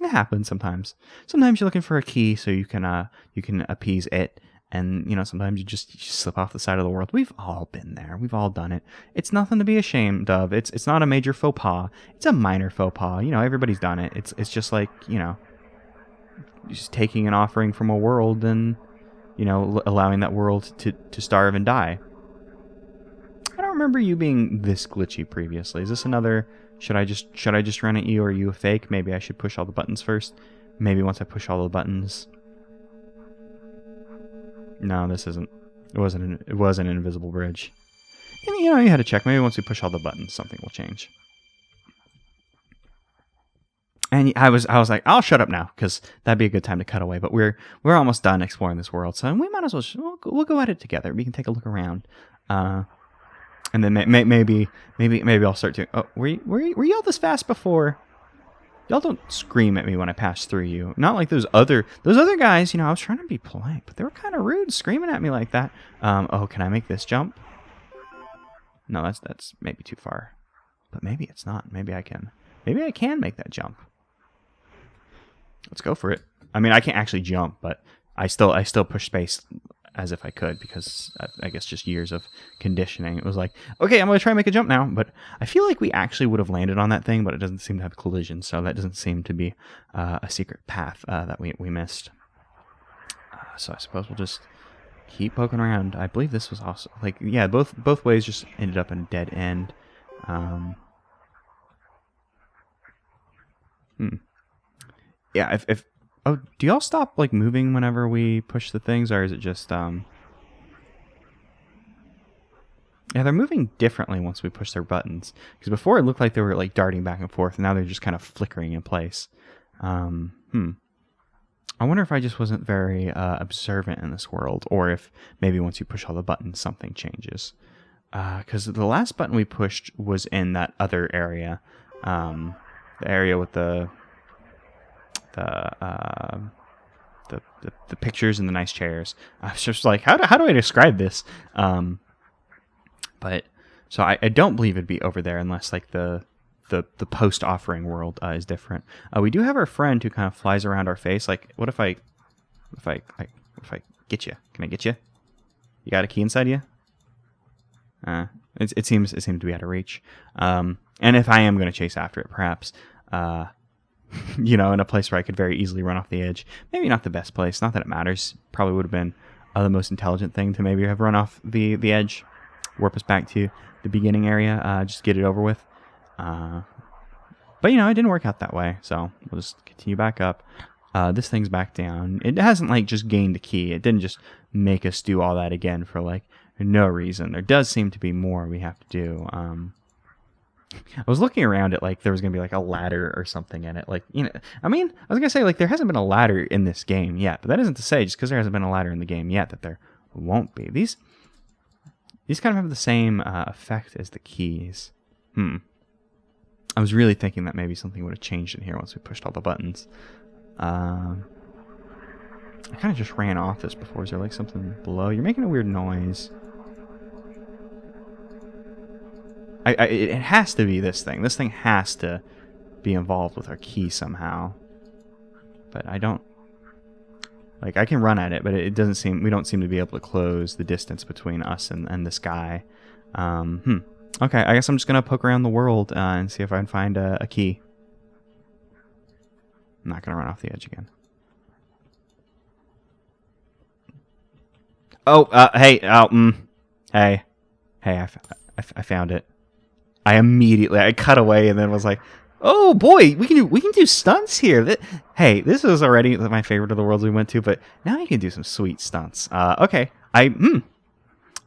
It happens sometimes. Sometimes you're looking for a key so you can appease it. And, sometimes you just slip off the side of the world. We've all been there. We've all done it. It's nothing to be ashamed of. It's not a major faux pas. It's a minor faux pas. Everybody's done it. It's just like, just taking an offering from a world and... allowing that world to starve and die. I don't remember you being this glitchy previously. Is this another? Should I just run at you, or are you a fake? Maybe I should push all the buttons first. Maybe once I push all the buttons. No, this isn't. It was an invisible bridge. And you had to check. Maybe once we push all the buttons, something will change. And I was like, I'll shut up now because that'd be a good time to cut away. But we're almost done exploring this world, so we might as well we'll go at it together. We can take a look around, and then maybe I'll start to. Oh, were y'all this fast before? Y'all don't scream at me when I pass through you. Not like those other guys. I was trying to be polite, but they were kind of rude, screaming at me like that. Oh, can I make this jump? No, that's maybe too far, but maybe it's not. Maybe I can make that jump. Let's go for it. I mean, I can't actually jump, but I still push space as if I could because I guess just years of conditioning. It was like, okay, I'm going to try and make a jump now, but I feel like we actually would have landed on that thing, but it doesn't seem to have collision, so that doesn't seem to be a secret path that we missed. So I suppose we'll just keep poking around. I believe this was also like, yeah, both ways just ended up in a dead end. Yeah, do y'all stop like moving whenever we push the things, or is it just yeah, they're moving differently once we push their buttons. Because before it looked like they were like darting back and forth, and now they're just kind of flickering in place. I wonder if I just wasn't very observant in this world, or if maybe once you push all the buttons, something changes. Because the last button we pushed was in that other area, the area with the pictures and the nice chairs. I was just like, how do I describe this? But so I don't believe it'd be over there unless like the post offering world is different. We do have our friend who kind of flies around our face. Like, what if I get you? Can I get you? You got a key inside you? It seems to be out of reach. And if I am going to chase after it, perhaps, in a place where I could very easily run off the edge. Maybe not the best place. Not that it matters. Probably would have been the most intelligent thing to maybe have run off the edge, warp us back to the beginning area, just get it over with. But it didn't work out that way. So we'll just continue back up. This thing's back down. It hasn't like just gained a key. It didn't just make us do all that again for like no reason. There does seem to be more we have to do. I was looking around at like there was gonna be like a ladder or something in it. Like I was gonna say like there hasn't been a ladder in this game yet, but that isn't to say just because there hasn't been a ladder in the game yet that there won't be. These kind of have the same effect as the keys. I was really thinking that maybe something would have changed in here once we pushed all the buttons. I kind of just ran off this before. Is there like something below? You're making a weird noise. It has to be this thing. This thing has to be involved with our key somehow. But I don't... Like, I can run at it, but it doesn't seem... We don't seem to be able to close the distance between us and this guy. Okay, I guess I'm just going to poke around the world and see if I can find a key. I'm not going to run off the edge again. Oh, hey, hey, I found it. I cut away and then was like, oh boy, we can do stunts here. Hey, this was already my favorite of the worlds we went to, but now you can do some sweet stunts. Okay,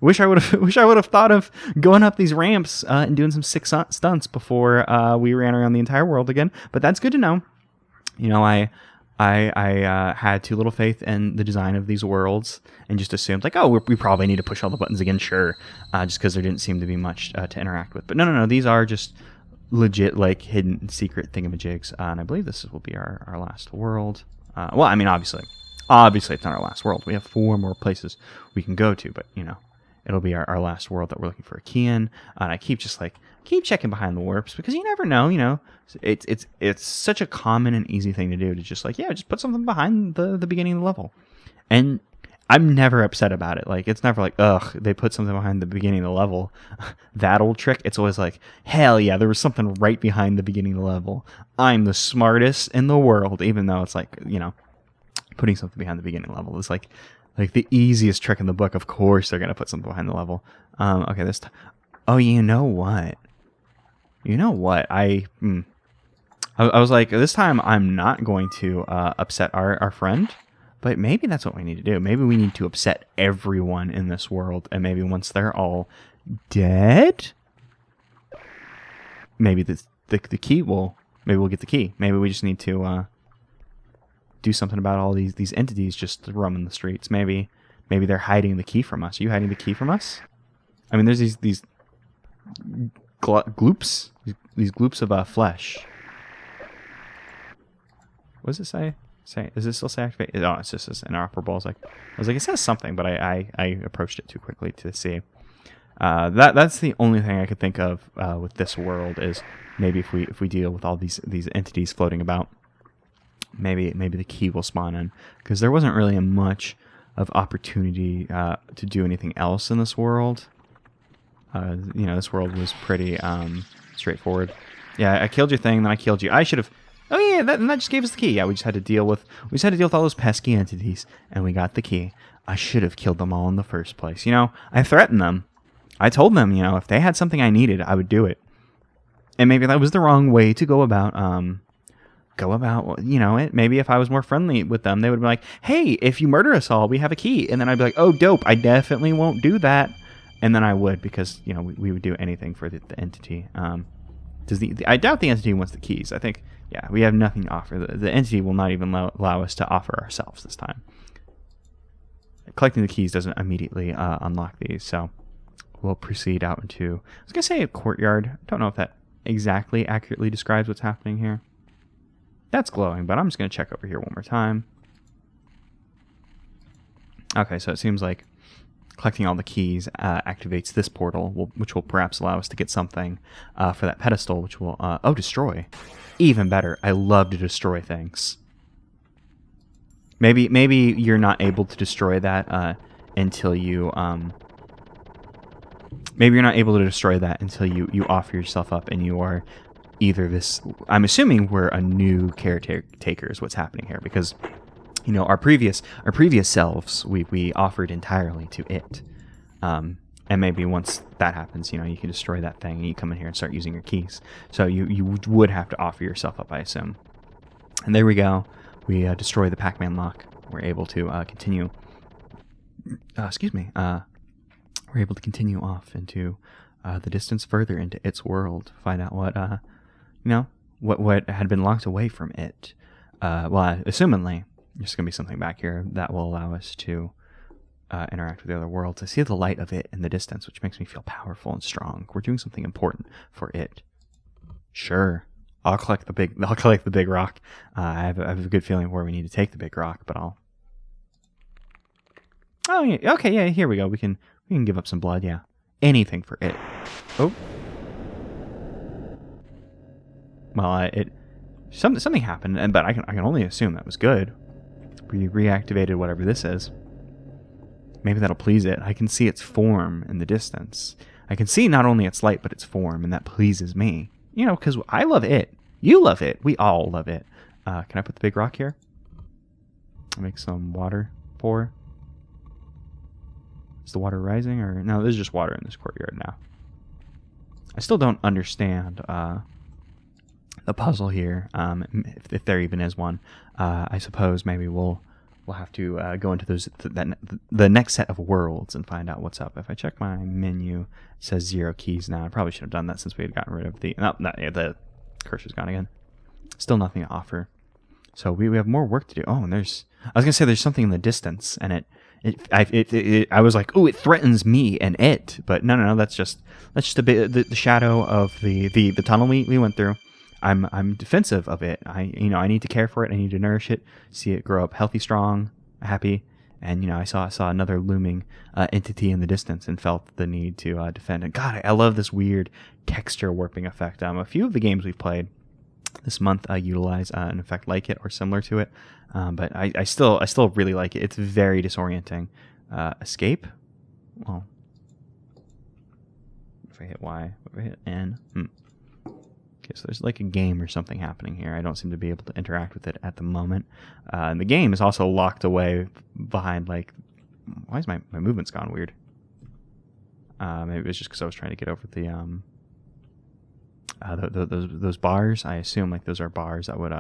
wish I would have thought of going up these ramps and doing some sick stunts before we ran around the entire world again. But that's good to know. I had too little faith in the design of these worlds and just assumed like, oh, we probably need to push all the buttons again, sure, just because there didn't seem to be much to interact with. But no, these are just legit like hidden secret thingamajigs, and I believe this will be our last world. Well, I mean, obviously it's not our last world. We have 4 more places we can go to, but it'll be our last world that we're looking for a key in. And I keep checking behind the warps because you never know. It's such a common and easy thing to do to just just put something behind the beginning of the level. And I'm never upset about it. Like, it's never like, ugh, they put something behind the beginning of the level. That old trick. It's always like, hell yeah, there was something right behind the beginning of the level. I'm the smartest in the world, even though it's like, putting something behind the beginning level is like the easiest trick in the book. Of course they're going to put something behind the level. Okay, this time. Oh, you know what? I was like, this time I'm not going to upset our friend, but maybe that's what we need to do. Maybe we need to upset everyone in this world, and maybe once they're all dead, maybe the key will... Maybe we'll get the key. Maybe we just need to... do something about all these entities just roaming the streets. Maybe they're hiding the key from us. Are you hiding the key from us? I mean, there's these gloops, these gloops of flesh. What does it say? Does it still say activate? Oh, it's just this inoperable. I was like, it says something, but I approached it too quickly to see. That's the only thing I could think of with this world is maybe if we deal with all these entities floating about. Maybe the key will spawn in, because there wasn't really much of opportunity to do anything else in this world. This world was pretty straightforward. Yeah, I killed your thing, then I killed you. I should have... Oh yeah, that just gave us the key. Yeah, we just had to deal with all those pesky entities, and we got the key. I should have killed them all in the first place. I threatened them. I told them, if they had something I needed, I would do it. And maybe that was the wrong way to go about it. Maybe if I was more friendly with them, they would be like, hey, if you murder us all, we have a key. And then I'd be like, oh, dope, I definitely won't do that. And then I would, because, we would do anything for the entity. I doubt the entity wants the keys. I think Yeah, we have nothing to offer. The entity will not even allow us to offer ourselves this time. Collecting the keys doesn't immediately unlock these, so we'll proceed out into, I was going to say a courtyard. I don't know if that exactly accurately describes what's happening here. That's glowing, but I'm just going to check over here one more time. Okay, so it seems like collecting all the keys activates this portal, which will perhaps allow us to get something for that pedestal, which will... oh, destroy. Even better. I love to destroy things. Maybe you're not able to destroy that until you... maybe you're not able to destroy that until you offer yourself up and you are either this... I'm assuming we're a new caretaker is what's happening here, because... You know, our previous selves, we offered entirely to it. And maybe once that happens, you know, you can destroy that thing and you come in here and start using your keys. So you would have to offer yourself up, I assume. And there we go. We destroy the Pac-Man lock. We're able to continue... we're able to continue off into the distance further into its world. Find out what, what had been locked away from it. Assumingly... There's going to be something back here that will allow us to interact with the other world, to see the light of it in the distance, which makes me feel powerful and strong. We're doing something important for it. Sure, I'll collect the big rock. I have a good feeling where we need to take the big rock, but I'll... Oh yeah, okay, yeah. Here we go. We can give up some blood. Yeah, anything for it. Oh, well, something happened, but I can only assume that was good. We reactivated whatever this is. Maybe that'll please it. I can see its form in the distance. I can see not only its light, but its form, and that pleases me. You know, because I love it. You love it. We all love it. Can I put the big rock here? I'll make some water pour. Is the water rising? Or no, there's just water in this courtyard now. I still don't understand the puzzle here, if there even is one. I suppose maybe we'll have to go into the next set of worlds and find out what's up. If I check my menu, it says 0 keys now. I probably should have done that since we had gotten rid of the... No, the cursor's gone again. Still nothing to offer. So we have more work to do. Oh, and there's... I was going to say there's something in the distance, and I was like, ooh, it threatens me and it. But no, that's just a bit the shadow of the tunnel we went through. I'm defensive of it. I need to care for it. I need to nourish it, see it grow up healthy, strong, happy. And I saw another looming entity in the distance and felt the need to defend. And God, I love this weird texture warping effect. A few of the games we've played this month utilize an effect like it or similar to it. But I still really like it. It's very disorienting. Escape. Well, if I hit Y, if I hit N. Okay, so there's like a game or something happening here. I don't seem to be able to interact with it at the moment. And the game is also locked away behind, like... Why is my movement's gone weird? Maybe it was just because I was trying to get over those bars. I assume like those are bars that would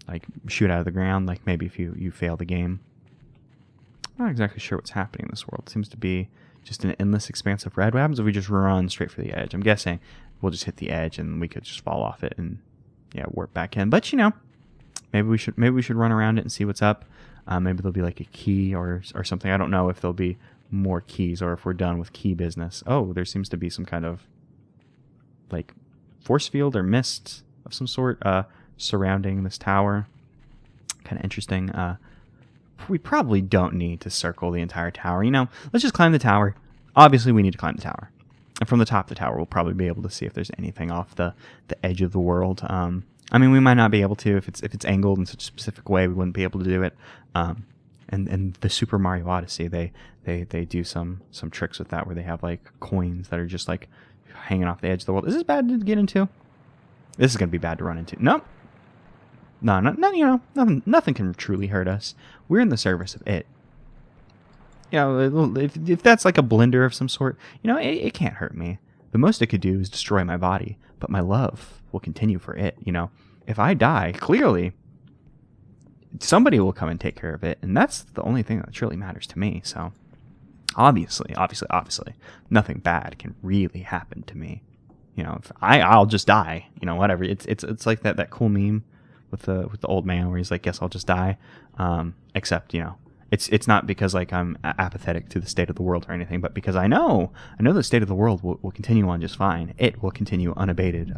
like shoot out of the ground. Like maybe if you fail the game. I'm not exactly sure what's happening in this world. It seems to be just an endless expanse of red. What happens if we just run straight for the edge? I'm guessing we'll just hit the edge and we could just fall off it and warp back in. But maybe we should run around it and see what's up. Maybe there'll be like a key or something. I don't know if there'll be more keys or if we're done with key business. Oh, there seems to be some kind of like force field or mist of some sort surrounding this tower. Kind of interesting. We probably don't need to circle the entire tower. Let's just climb the tower. Obviously, we need to climb the tower. And from the top of the tower, we'll probably be able to see if there's anything off the edge of the world. I mean, we might not be able to if it's angled in such a specific way. We wouldn't be able to do it. And the Super Mario Odyssey, they do some tricks with that where they have like coins that are just like hanging off the edge of the world. Is this bad to get into? This is gonna be bad to run into. Nope. No, nothing can truly hurt us. We're in the service of it. If that's like a blender of some sort, it can't hurt me. The most it could do is destroy my body, but my love will continue for it. If I die, clearly somebody will come and take care of it, and that's the only thing that truly matters to me. So obviously, nothing bad can really happen to me. you know, I'll just die, you know, whatever. It's like that cool meme with the old man where he's like, guess I'll just die. Except, you know, it's not because like I'm apathetic to the state of the world or anything, but because I know the state of the world will continue on just fine. It will continue unabated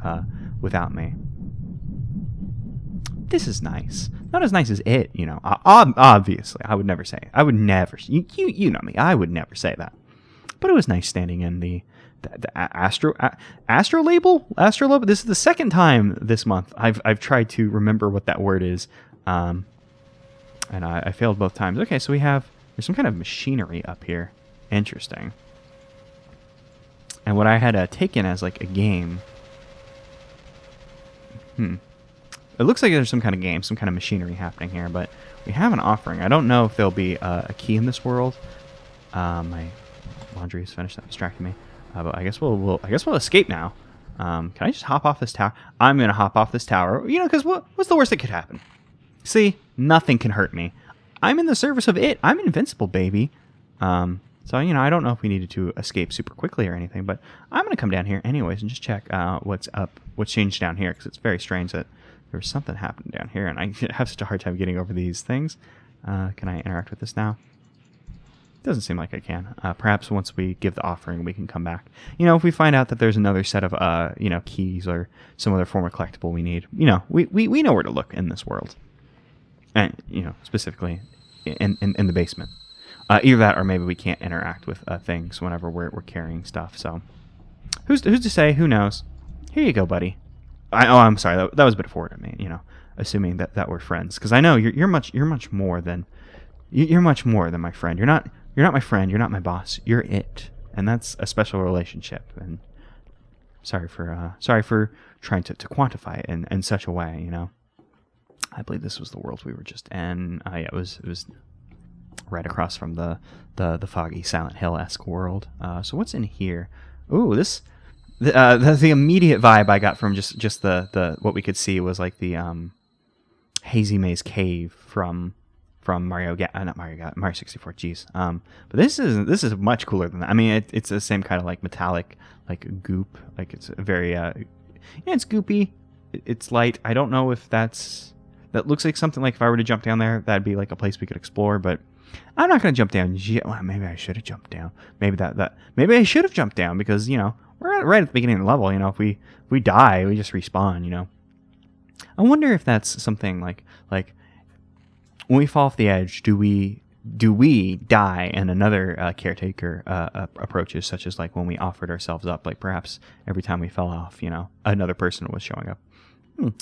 without me. This is nice. Not as nice as it, you know. Obviously, I would never say it. I would never. You know me. I would never say that. But it was nice standing in the Astro label. This is the second time this month I've tried to remember what that word is, and I failed both times. Okay, so there's some kind of machinery up here. Interesting. And what I had taken as like a game. It looks like there's some kind of game, some kind of machinery happening here, but we have an offering. I don't know if there'll be a key in this world. My laundry is finished. That distracted me. But I guess we'll escape now. Can I just hop off this tower? I'm gonna hop off this tower. You know, because what's the worst that could happen? See, nothing can hurt me. I'm in the service of it. I'm invincible, baby. So you know, I don't know if we needed to escape super quickly or anything, but I'm gonna come down here anyways and just check what's up, what's changed down here, because it's very strange that there was something happening down here, and I have such a hard time getting over these things. Can I interact with this now? Doesn't seem like I can. Perhaps once we give the offering, we can come back. You know, if we find out that there's another set of, you know, keys or some other form of collectible we need, you know, we know where to look in this world. And, you know, specifically in the basement. Either that or maybe we can't interact with things whenever we're carrying stuff. So, who's to say? Who knows? Here you go, buddy. I'm sorry. That was a bit forward of me, you know, assuming that we're friends. Because I know you're much more than my friend. You're not my friend. You're not my boss. You're it, and that's a special relationship. And sorry for trying to quantify it in such a way. You know, I believe this was the world we were just in. Yeah, it was right across from the foggy Silent Hill-esque world. So what's in here? Ooh, this. The immediate vibe I got from just the what we could see was like the hazy maze cave from Mario 64. Jeez. But this is much cooler than that. I mean, it's the same kind of like metallic like goop. Like it's very it's goopy. It's light. I don't know if that looks like something like if I were to jump down there, that'd be like a place we could explore. But I'm not gonna jump down yet. Well, maybe I should have jumped down. Maybe I should have jumped down because you know. We're right at the beginning of the level, you know. If we die, we just respawn, you know. I wonder if that's something like when we fall off the edge, do we die and another caretaker approaches, such as like when we offered ourselves up, like perhaps every time we fell off, you know, another person was showing up.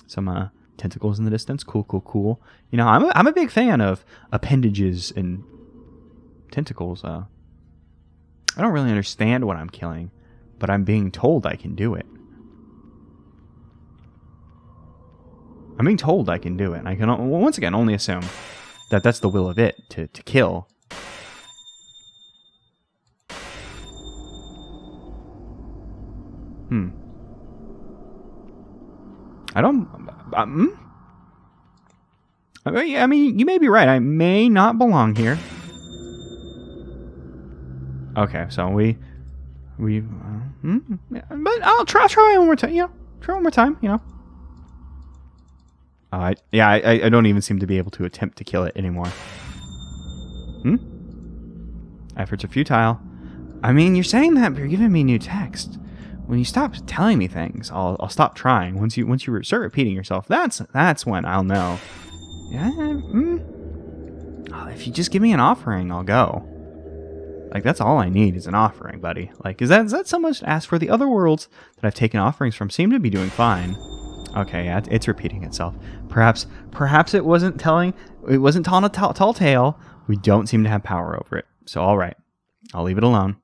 Some tentacles in the distance, cool. You know, I'm a big fan of appendages and tentacles. I don't really understand what I'm killing. But I'm being told I can do it. I'm being told I can do it. And I can, once again, only assume that that's the will of it, to kill. I don't... I mean, you may be right. I may not belong here. Okay, so but I'll try one more time. You know, try one more time. You know. I don't even seem to be able to attempt to kill it anymore. Efforts are futile. I mean, you're saying that, but you're giving me new text. When you stop telling me things, I'll stop trying. Once you start repeating yourself, that's when I'll know. Yeah. If you just give me an offering, I'll go. Like, that's all I need is an offering, buddy. Like, is that so much to ask for? The other worlds that I've taken offerings from seem to be doing fine. Okay, yeah, it's repeating itself. Perhaps it wasn't telling a tall tale. We don't seem to have power over it. So, all right, I'll leave it alone.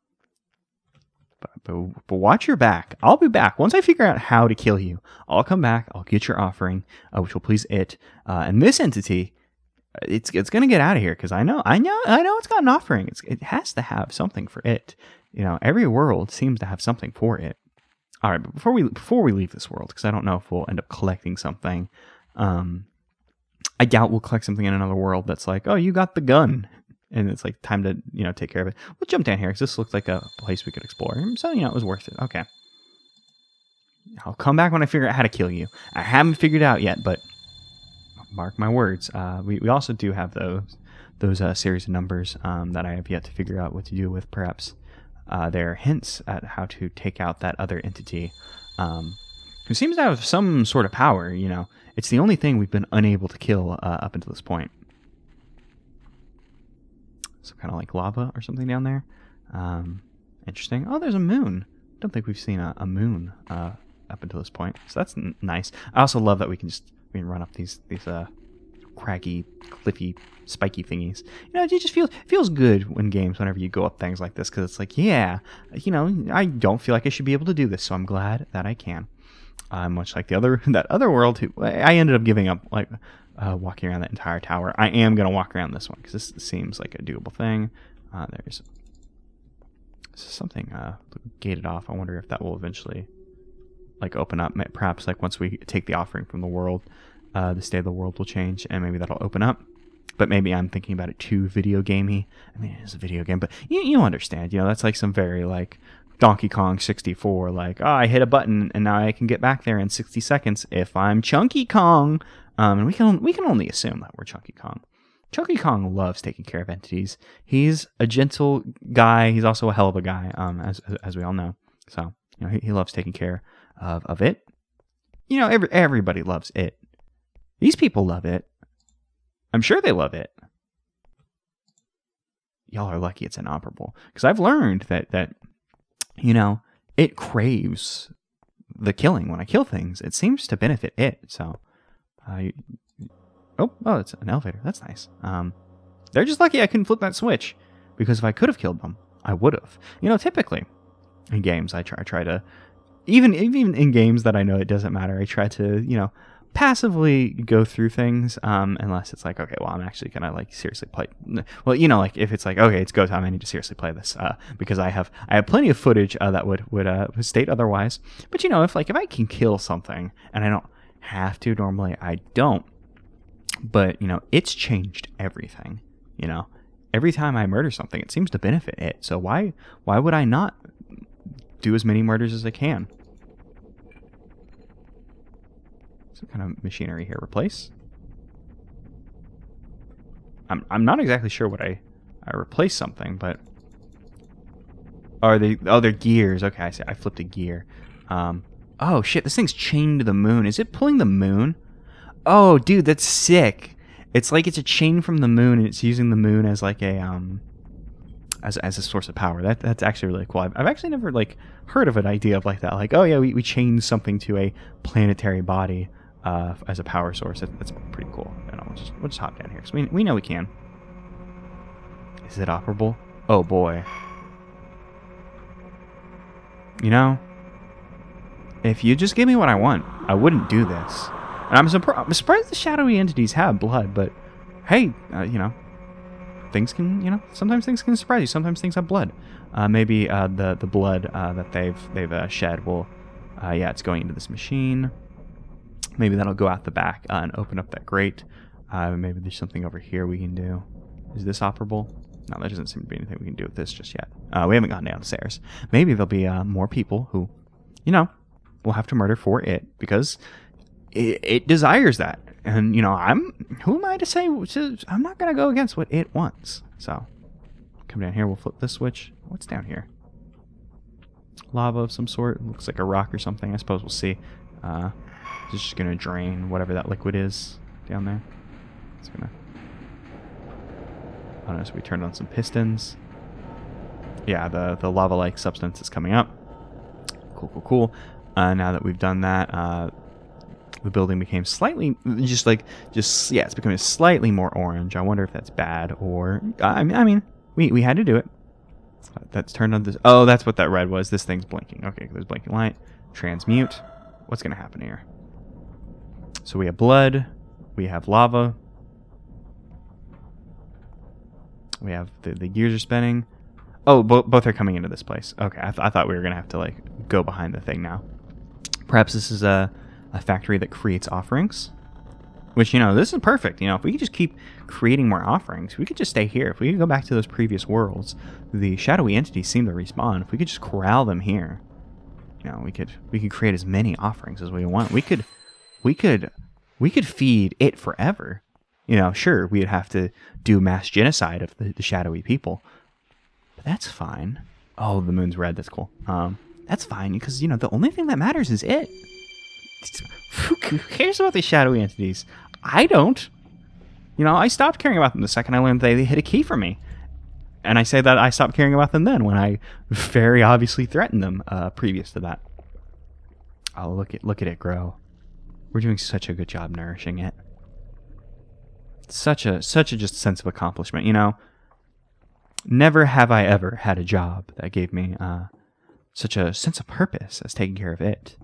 But watch your back. I'll be back. Once I figure out how to kill you, I'll come back. I'll get your offering, which will please it. And this entity... It's gonna get out of here because I know it's got an offering. It has to have something for it. You know, every world seems to have something for it. All right, but before we leave this world, because I don't know if we'll end up collecting something. I doubt we'll collect something in another world that's like, oh, you got the gun, and it's like time to take care of it. We'll jump down here because this looks like a place we could explore. So it was worth it. Okay. I'll come back when I figure out how to kill you. I haven't figured it out yet, but mark my words. We also do have those series of numbers that I have yet to figure out what to do with. Perhaps they're hints at how to take out that other entity who seems to have some sort of power. You know, it's the only thing we've been unable to kill up until this point. Some kind of like lava or something down there. Interesting. Oh, there's a moon. Don't think we've seen a moon up until this point, so that's nice. I also love that we can run up these craggy, cliffy, spiky thingies. You know, it just feels good in games whenever you go up things like this, because it's like, yeah, you know, I don't feel like I should be able to do this, so I'm glad that I can. Much like that other world, I ended up giving up, like walking around that entire tower. I am gonna walk around this one because this seems like a doable thing. There's something gated off. I wonder if that will eventually like open up. Perhaps like once we take the offering from the world, the state of the world will change and maybe that'll open up. But maybe I'm thinking about it too video gamey. I mean, it is a video game, but you understand. You know, that's like some very like Donkey Kong 64. Like, oh, I hit a button and now I can get back there in 60 seconds if I'm Chunky Kong. And we can only assume that we're Chunky Kong. Chunky Kong loves taking care of entities. He's a gentle guy. He's also a hell of a guy, as we all know. So, you know, he loves taking care of it. You know, everybody loves it. These people love it. I'm sure they love it. Y'all are lucky it's inoperable. Because I've learned that, you know, it craves the killing. When I kill things, it seems to benefit it. So, Oh, it's an elevator. That's nice. They're just lucky I couldn't flip that switch, because if I could have killed them, I would have. You know, typically in games, I try to, even in games that I know it doesn't matter, I try to, you know, passively go through things, unless it's like, okay, well, I'm actually gonna like seriously play. Well, you know, like if it's like, okay, it's go time, I need to seriously play this, because I have plenty of footage that would state otherwise. But you know, if I can kill something and I don't have to, normally I don't. But, you know, it's changed everything. You know, every time I murder something, it seems to benefit it. So why would I not do as many murders as I can? Some kind of machinery here. Replace? I'm not exactly sure what I replaced something, but they're gears. Okay, I see. I flipped a gear. Oh shit, this thing's chained to the moon. Is it pulling the moon? Oh, dude, that's sick. It's like it's a chain from the moon, and it's using the moon as like a as a source of power. That's actually really cool. I've actually never like heard of an idea of like that. Like, oh yeah, we chain something to a planetary body as a power source. That's pretty cool. You know, we'll just hop down here because we know we can. Is it operable? Oh boy. You know, if you just give me what I want, I wouldn't do this. And I'm surprised the shadowy entities have blood, but hey, you know, things can, you know, sometimes things can surprise you. Sometimes things have blood. Maybe the blood that they've shed will, yeah, it's going into this machine. Maybe that'll go out the back and open up that grate. Maybe there's something over here we can do. Is this operable? No, there doesn't seem to be anything we can do with this just yet. We haven't gone downstairs. Maybe there'll be more people who, you know, will have to murder for it because it desires that. And, you know, who am I to say? I'm not going to go against what it wants. So, come down here. We'll flip this switch. What's down here? Lava of some sort. Looks like a rock or something. I suppose we'll see. It's just going to drain whatever that liquid is down there. It's going to... I don't know, so we turned on some pistons. Yeah, the lava-like substance is coming up. Cool. Now that we've done that, the building became slightly, it's becoming slightly more orange. I wonder if that's bad or, I mean, we had to do it. That's turned on this. Oh, that's what that red was. This thing's blinking. Okay, there's blinking light. Transmute. What's going to happen here? So we have blood. We have lava. We have the gears are spinning. Oh, both are coming into this place. Okay, I thought we were going to have to, like, go behind the thing now. Perhaps this is a factory that creates offerings. Which, you know, this is perfect. You know, if we could just keep creating more offerings, we could just stay here. If we could go back to those previous worlds, the shadowy entities seem to respawn. If we could just corral them here, we could create as many offerings as we want. We could feed it forever. Sure, we'd have to do mass genocide of the shadowy people, but that's fine. Oh, the moon's red. That's cool. That's fine because the only thing that matters is it. Who cares about these shadowy entities? I don't. I stopped caring about them the second I learned they hid a key for me. And I say that I stopped caring about them then, when I very obviously threatened them previous to that. Oh, look at it grow. We're doing such a good job nourishing it. Such a just sense of accomplishment. Never have I ever had a job that gave me such a sense of purpose as taking care of it.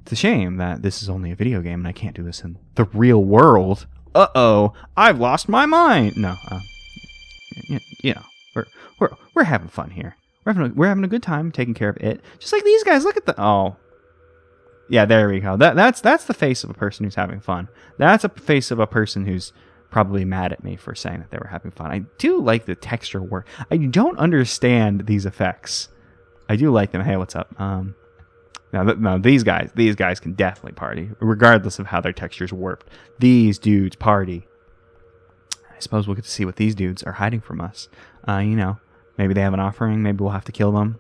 It's a shame that this is only a video game and I can't do this in the real world. Uh-oh, I've lost my mind. No, we're having fun here. We're having a good time taking care of it. Just like these guys. Look at yeah, there we go. That's the face of a person who's having fun. That's a face of a person who's probably mad at me for saying that they were having fun. I do like the texture work. I don't understand these effects. I do like them. Hey, what's up? No, these guys can definitely party, regardless of how their texture's warped. These dudes party. I suppose we'll get to see what these dudes are hiding from us. Maybe they have an offering. Maybe we'll have to kill them.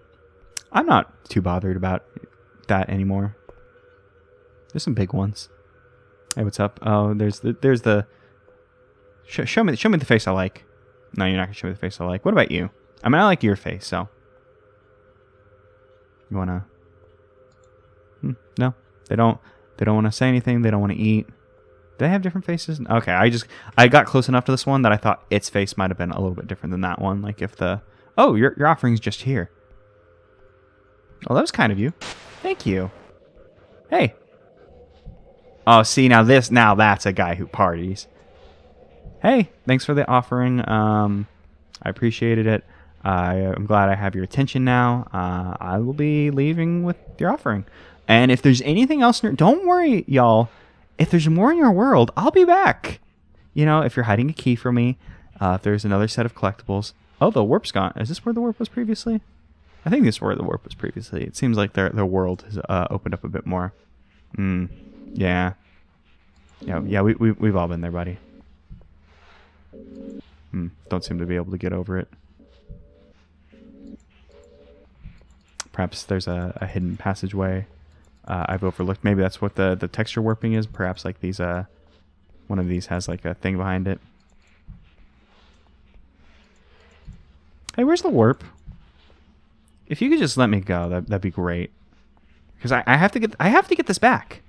I'm not too bothered about that anymore. There's some big ones. Hey, what's up? Oh, there's the. Show me the face I like. No, you're not gonna show me the face I like. What about you? I mean, I like your face, so. You wanna? No, they don't. They don't want to say anything. They don't want to eat. Do they have different faces? Okay, I got close enough to this one that I thought its face might have been a little bit different than that one. Like if your offering's just here. Oh, that was kind of you. Thank you. Hey. Oh, see now that's a guy who parties. Hey, thanks for the offering. I appreciated it. I'm glad I have your attention now. I will be leaving with your offering. And if there's anything else, don't worry, y'all. If there's more in your world, I'll be back. If you're hiding a key from me, if there's another set of collectibles. Oh, the warp's gone. Is this where the warp was previously? I think this is where the warp was previously. It seems like their world has opened up a bit more. Yeah. Yeah, we've all been there, buddy. Don't seem to be able to get over it. Perhaps there's a hidden passageway I've overlooked. Maybe that's what the texture warping is. Perhaps like these one of these has like a thing behind it. Hey, where's the warp? If you could just let me go, that'd be great. Because I have to get this back.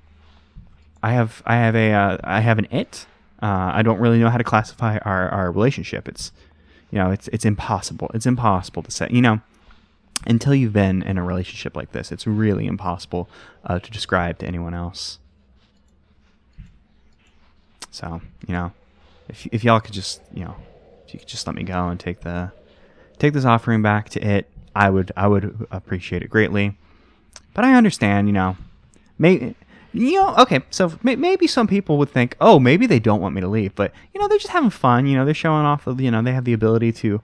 I have an it. I don't really know how to classify our relationship. It's impossible. It's impossible to say. Until you've been in a relationship like this, it's really impossible to describe to anyone else. So, if y'all could just, if you could just let me go and take this offering back to it, I would appreciate it greatly. But I understand, okay, so maybe some people would think, oh, maybe they don't want me to leave, but they're just having fun. They're showing off of, they have the ability to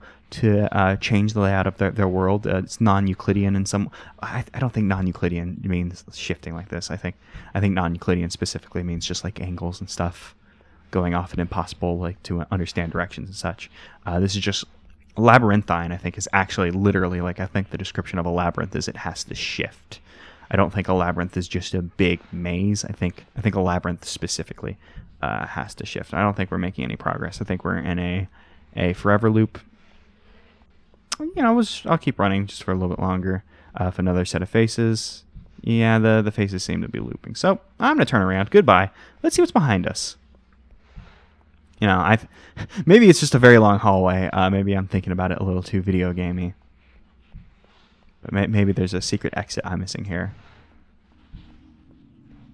change the layout of their world. It's non-Euclidean in some. I don't think non-Euclidean means shifting like this. I think non-Euclidean specifically means just like angles and stuff going off and impossible like to understand directions and such. This is just labyrinthine. I think is actually literally like I think the description of a labyrinth is it has to shift. I don't think a labyrinth is just a big maze. I think a labyrinth specifically has to shift. I don't think we're making any progress. I think we're in a forever loop. I'll keep running just for a little bit longer. If another set of faces, yeah, the faces seem to be looping. So I'm gonna turn around. Goodbye. Let's see what's behind us. Maybe it's just a very long hallway. Maybe I'm thinking about it a little too video gamey. But maybe there's a secret exit I'm missing here.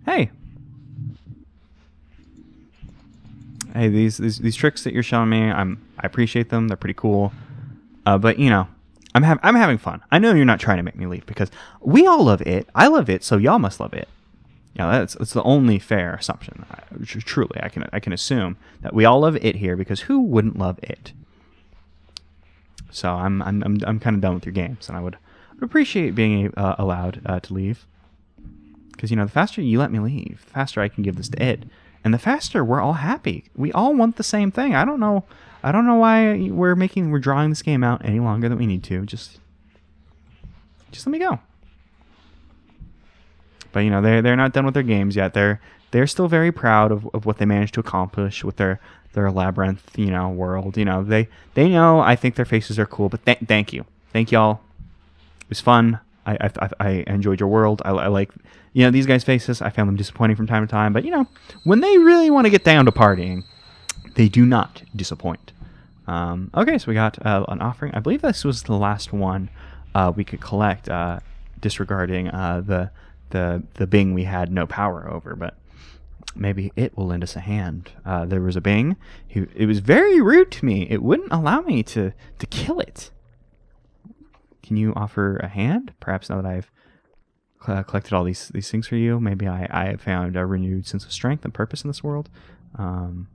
Hey, these tricks that you're showing me, I appreciate them. They're pretty cool. But I'm having fun. I know you're not trying to make me leave because we all love it. I love it, so y'all must love it. That's the only fair assumption. Truly, I can assume that we all love it here because who wouldn't love it? So I'm kind of done with your games, and appreciate being allowed to leave. Because, you know, the faster you let me leave, the faster I can give this to it. And the faster we're all happy. We all want the same thing. I don't know why we're drawing this game out any longer than we need to. Just let me go. But, you know, they're not done with their games yet. They're still very proud of what they managed to accomplish with their labyrinth, you know, world. You know, they know I think their faces are cool, but thank you. Thank y'all. It was fun. I enjoyed your world. I like, you know, these guys' faces. I found them disappointing from time to time, but, you know, when they really want to get down to partying, they do not disappoint. Okay, so we got an offering. I believe this was the last one we could collect, disregarding the Bing we had no power over, but maybe it will lend us a hand. There was a Bing it was very rude to me. It wouldn't allow me to kill it. Can you offer a hand? Perhaps now that I've collected all these things for you, maybe I have found a renewed sense of strength and purpose in this world. I'm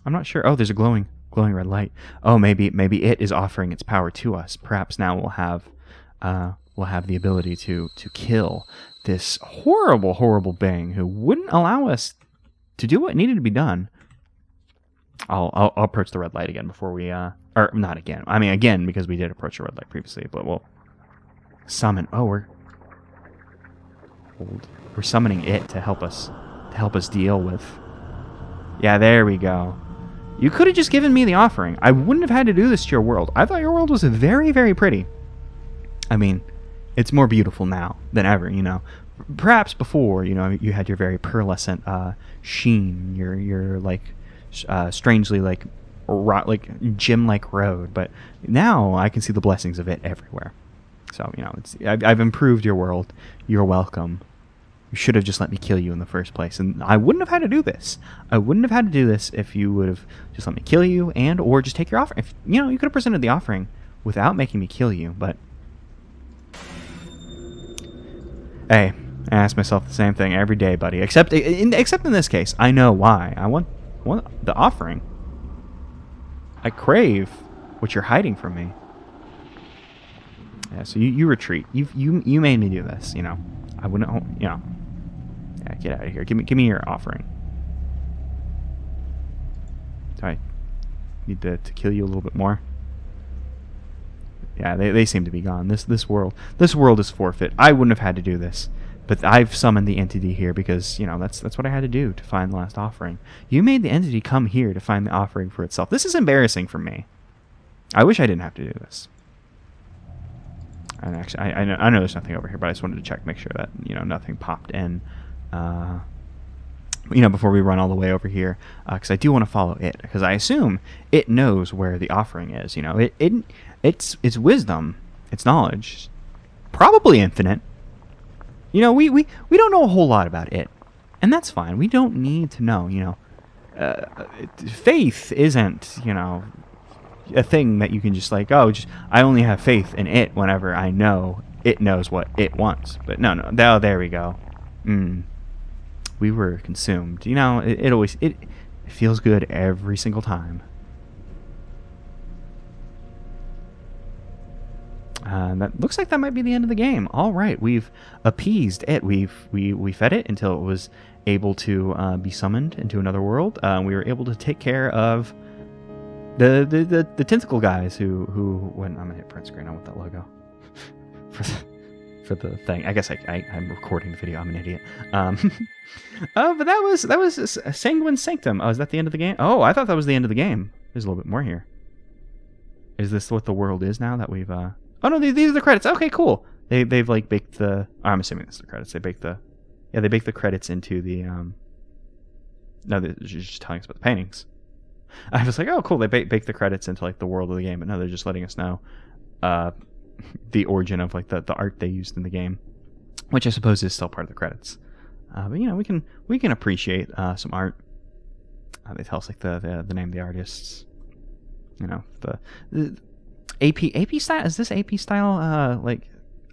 not sure. Oh, there's a glowing red light. Oh, maybe it is offering its power to us. Perhaps now we'll have the ability to kill this horrible Bing who wouldn't allow us to do what needed to be done. I'll approach the red light again before we or not again. I mean again because we did approach the red light previously, but we'll summon. Oh, we're summoning it to help us deal with. Yeah, there we go. You could have just given me the offering. I wouldn't have had to do this to your world. I thought your world was very, very pretty. I mean, it's more beautiful now than ever, you know. Perhaps before, you know, you had your very pearlescent sheen, your like strangely like gem-like road, but now I can see the blessings of it everywhere. So, you know, I've improved your world. You're welcome. You should have just let me kill you in the first place, and I wouldn't have had to do this. I wouldn't have had to do this if you would have just let me kill you or just take your offering. If, you know, you could have presented the offering without making me kill you, but hey, I ask myself the same thing every day, buddy. Except in this case, I know why. I want the offering. I crave what you're hiding from me. Yeah, so you retreat. You made me do this. You know, I wouldn't. You know, yeah, get out of here. Give me your offering. Do I need to kill you a little bit more? Yeah, they seem to be gone. This world is forfeit. I wouldn't have had to do this, but I've summoned the entity here because, you know, that's what I had to do to find the last offering. You made the entity come here to find the offering for itself. This is embarrassing for me. I wish I didn't have to do this. And actually, I know there's nothing over here, but I just wanted to check, make sure that, you know, nothing popped in, you know, before we run all the way over here, because I do want to follow it, because I assume it knows where the offering is. You know, its wisdom, its knowledge, probably infinite. You know, we don't know a whole lot about it, and that's fine. We don't need to know. You know, faith isn't, you know, a thing that you can just like, oh, I only have faith in it whenever I know it knows what it wants. But no, there we go. We were consumed. You know, it always feels good every single time. That looks like that might be the end of the game. All right, we've appeased it. We fed it until it was able to be summoned into another world. We were able to take care of the tentacle guys who when I'm gonna hit print screen, I want that logo for the thing. I guess I'm recording the video. I'm an idiot. But that was Sanguine Sanctum. Oh, is that the end of the game? Oh, I thought that was the end of the game. There's a little bit more here. Is this what the world is now that we've Oh no, these are the credits. Okay, cool. They've like baked the. Oh, I'm assuming this is the credits. They baked the credits into the. No, they're just telling us about the paintings. I was like, oh, cool. They baked the credits into like the world of the game, but no, they're just letting us know the origin of like the art they used in the game, which I suppose is still part of the credits. But you know, we can appreciate some art. They tell us like the name of the artists. You know, the AP style. Is this AP style like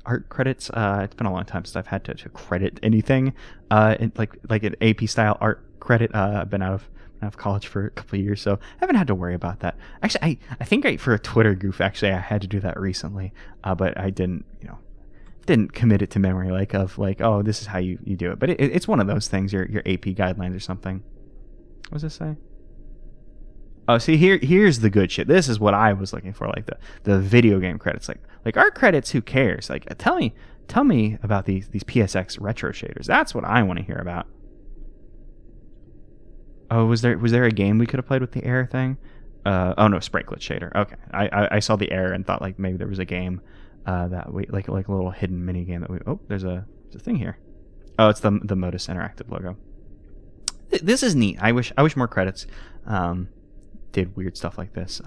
art credits? It's been a long time since I've had to credit anything in like an AP style art credit. I've been out of college for a couple of years, so I haven't had to worry about that. Actually, I think for a Twitter goof, actually, I had to do that recently, but I didn't, didn't commit it to memory, oh, this is how you do it. But it's one of those things, your AP guidelines or something. What does this say? Oh, see, here's the good shit. This is what I was looking for, like the video game credits. Like art credits, who cares? Like, tell me about these PSX retro shaders. That's what I want to hear about. Oh, was there a game we could have played with the air thing? Oh no, Sprinklet shader. Okay, I saw the air and thought like maybe there was a game that we like a little hidden mini game that we. Oh, there's a thing here. Oh, it's the Modus Interactive logo. This is neat. I wish more credits did weird stuff like this.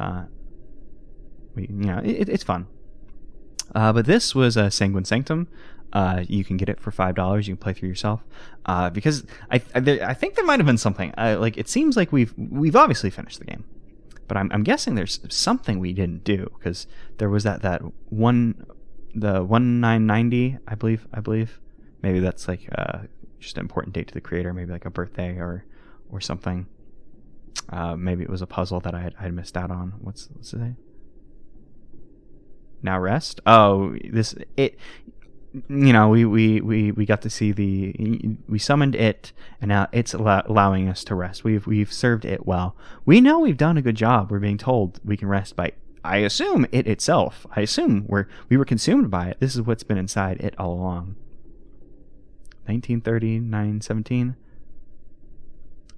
It's fun. But this was Sanguine Sanctum. You can get it for $5. You can play through yourself. Because I think there might have been something. Like it seems like we've obviously finished the game, but I'm guessing there's something we didn't do, because there was the 1990. I believe maybe that's like just an important date to the creator. Maybe like a birthday or something. Maybe it was a puzzle that I had missed out on. What's it say? Now rest. Oh, we got to see we summoned it, and now it's allowing us to rest. We've served it well. We know we've done a good job. We're being told we can rest by, I assume, it itself. I assume we were consumed by it. This is what's been inside it all along. 1939-17.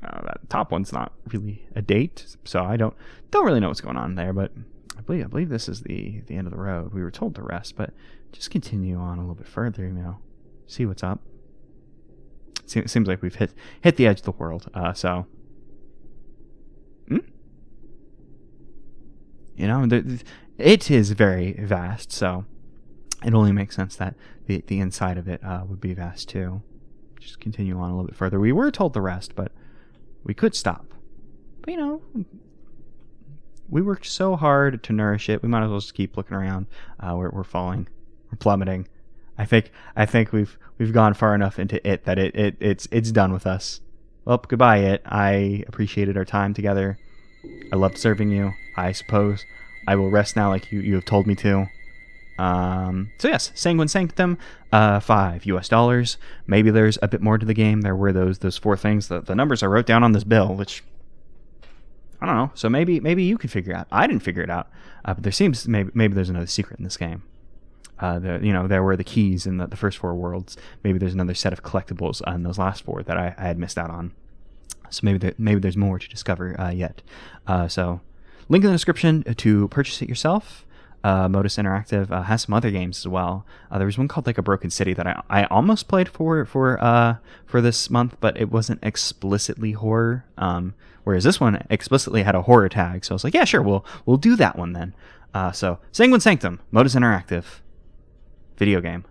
That top one's not really a date, so I don't really know what's going on there, but I believe this is the end of the road. We were told to rest, but just continue on a little bit further, see what's up. It seems like we've hit the edge of the world, so it is very vast, so it only makes sense that the inside of it would be vast too. Just continue on a little bit further. We were told to rest, but we could stop. But we worked so hard to nourish it. We might as well just keep looking around. We're falling. We're plummeting. I think we've gone far enough into it that it's done with us. Well, goodbye, it. I appreciated our time together. I loved serving you. I suppose I will rest now, like you have told me to. So yes, Sanguine Sanctum, $5. Maybe there's a bit more to the game. There were those 4 things. The numbers I wrote down on this bill, which I don't know. So maybe you can figure it out. I didn't figure it out, but there seems maybe there's another secret in this game. There were the keys in the first 4 worlds. Maybe there's another set of collectibles in those last 4 that I had missed out on. So maybe there's more to discover yet. So link in the description to purchase it yourself. Modus Interactive has some other games as well. There was one called like A Broken City that I almost played for this month, but it wasn't explicitly horror. Whereas this one explicitly had a horror tag, so I was like, yeah, sure, we'll do that one then. So Sanguine Sanctum, Modus Interactive, video game.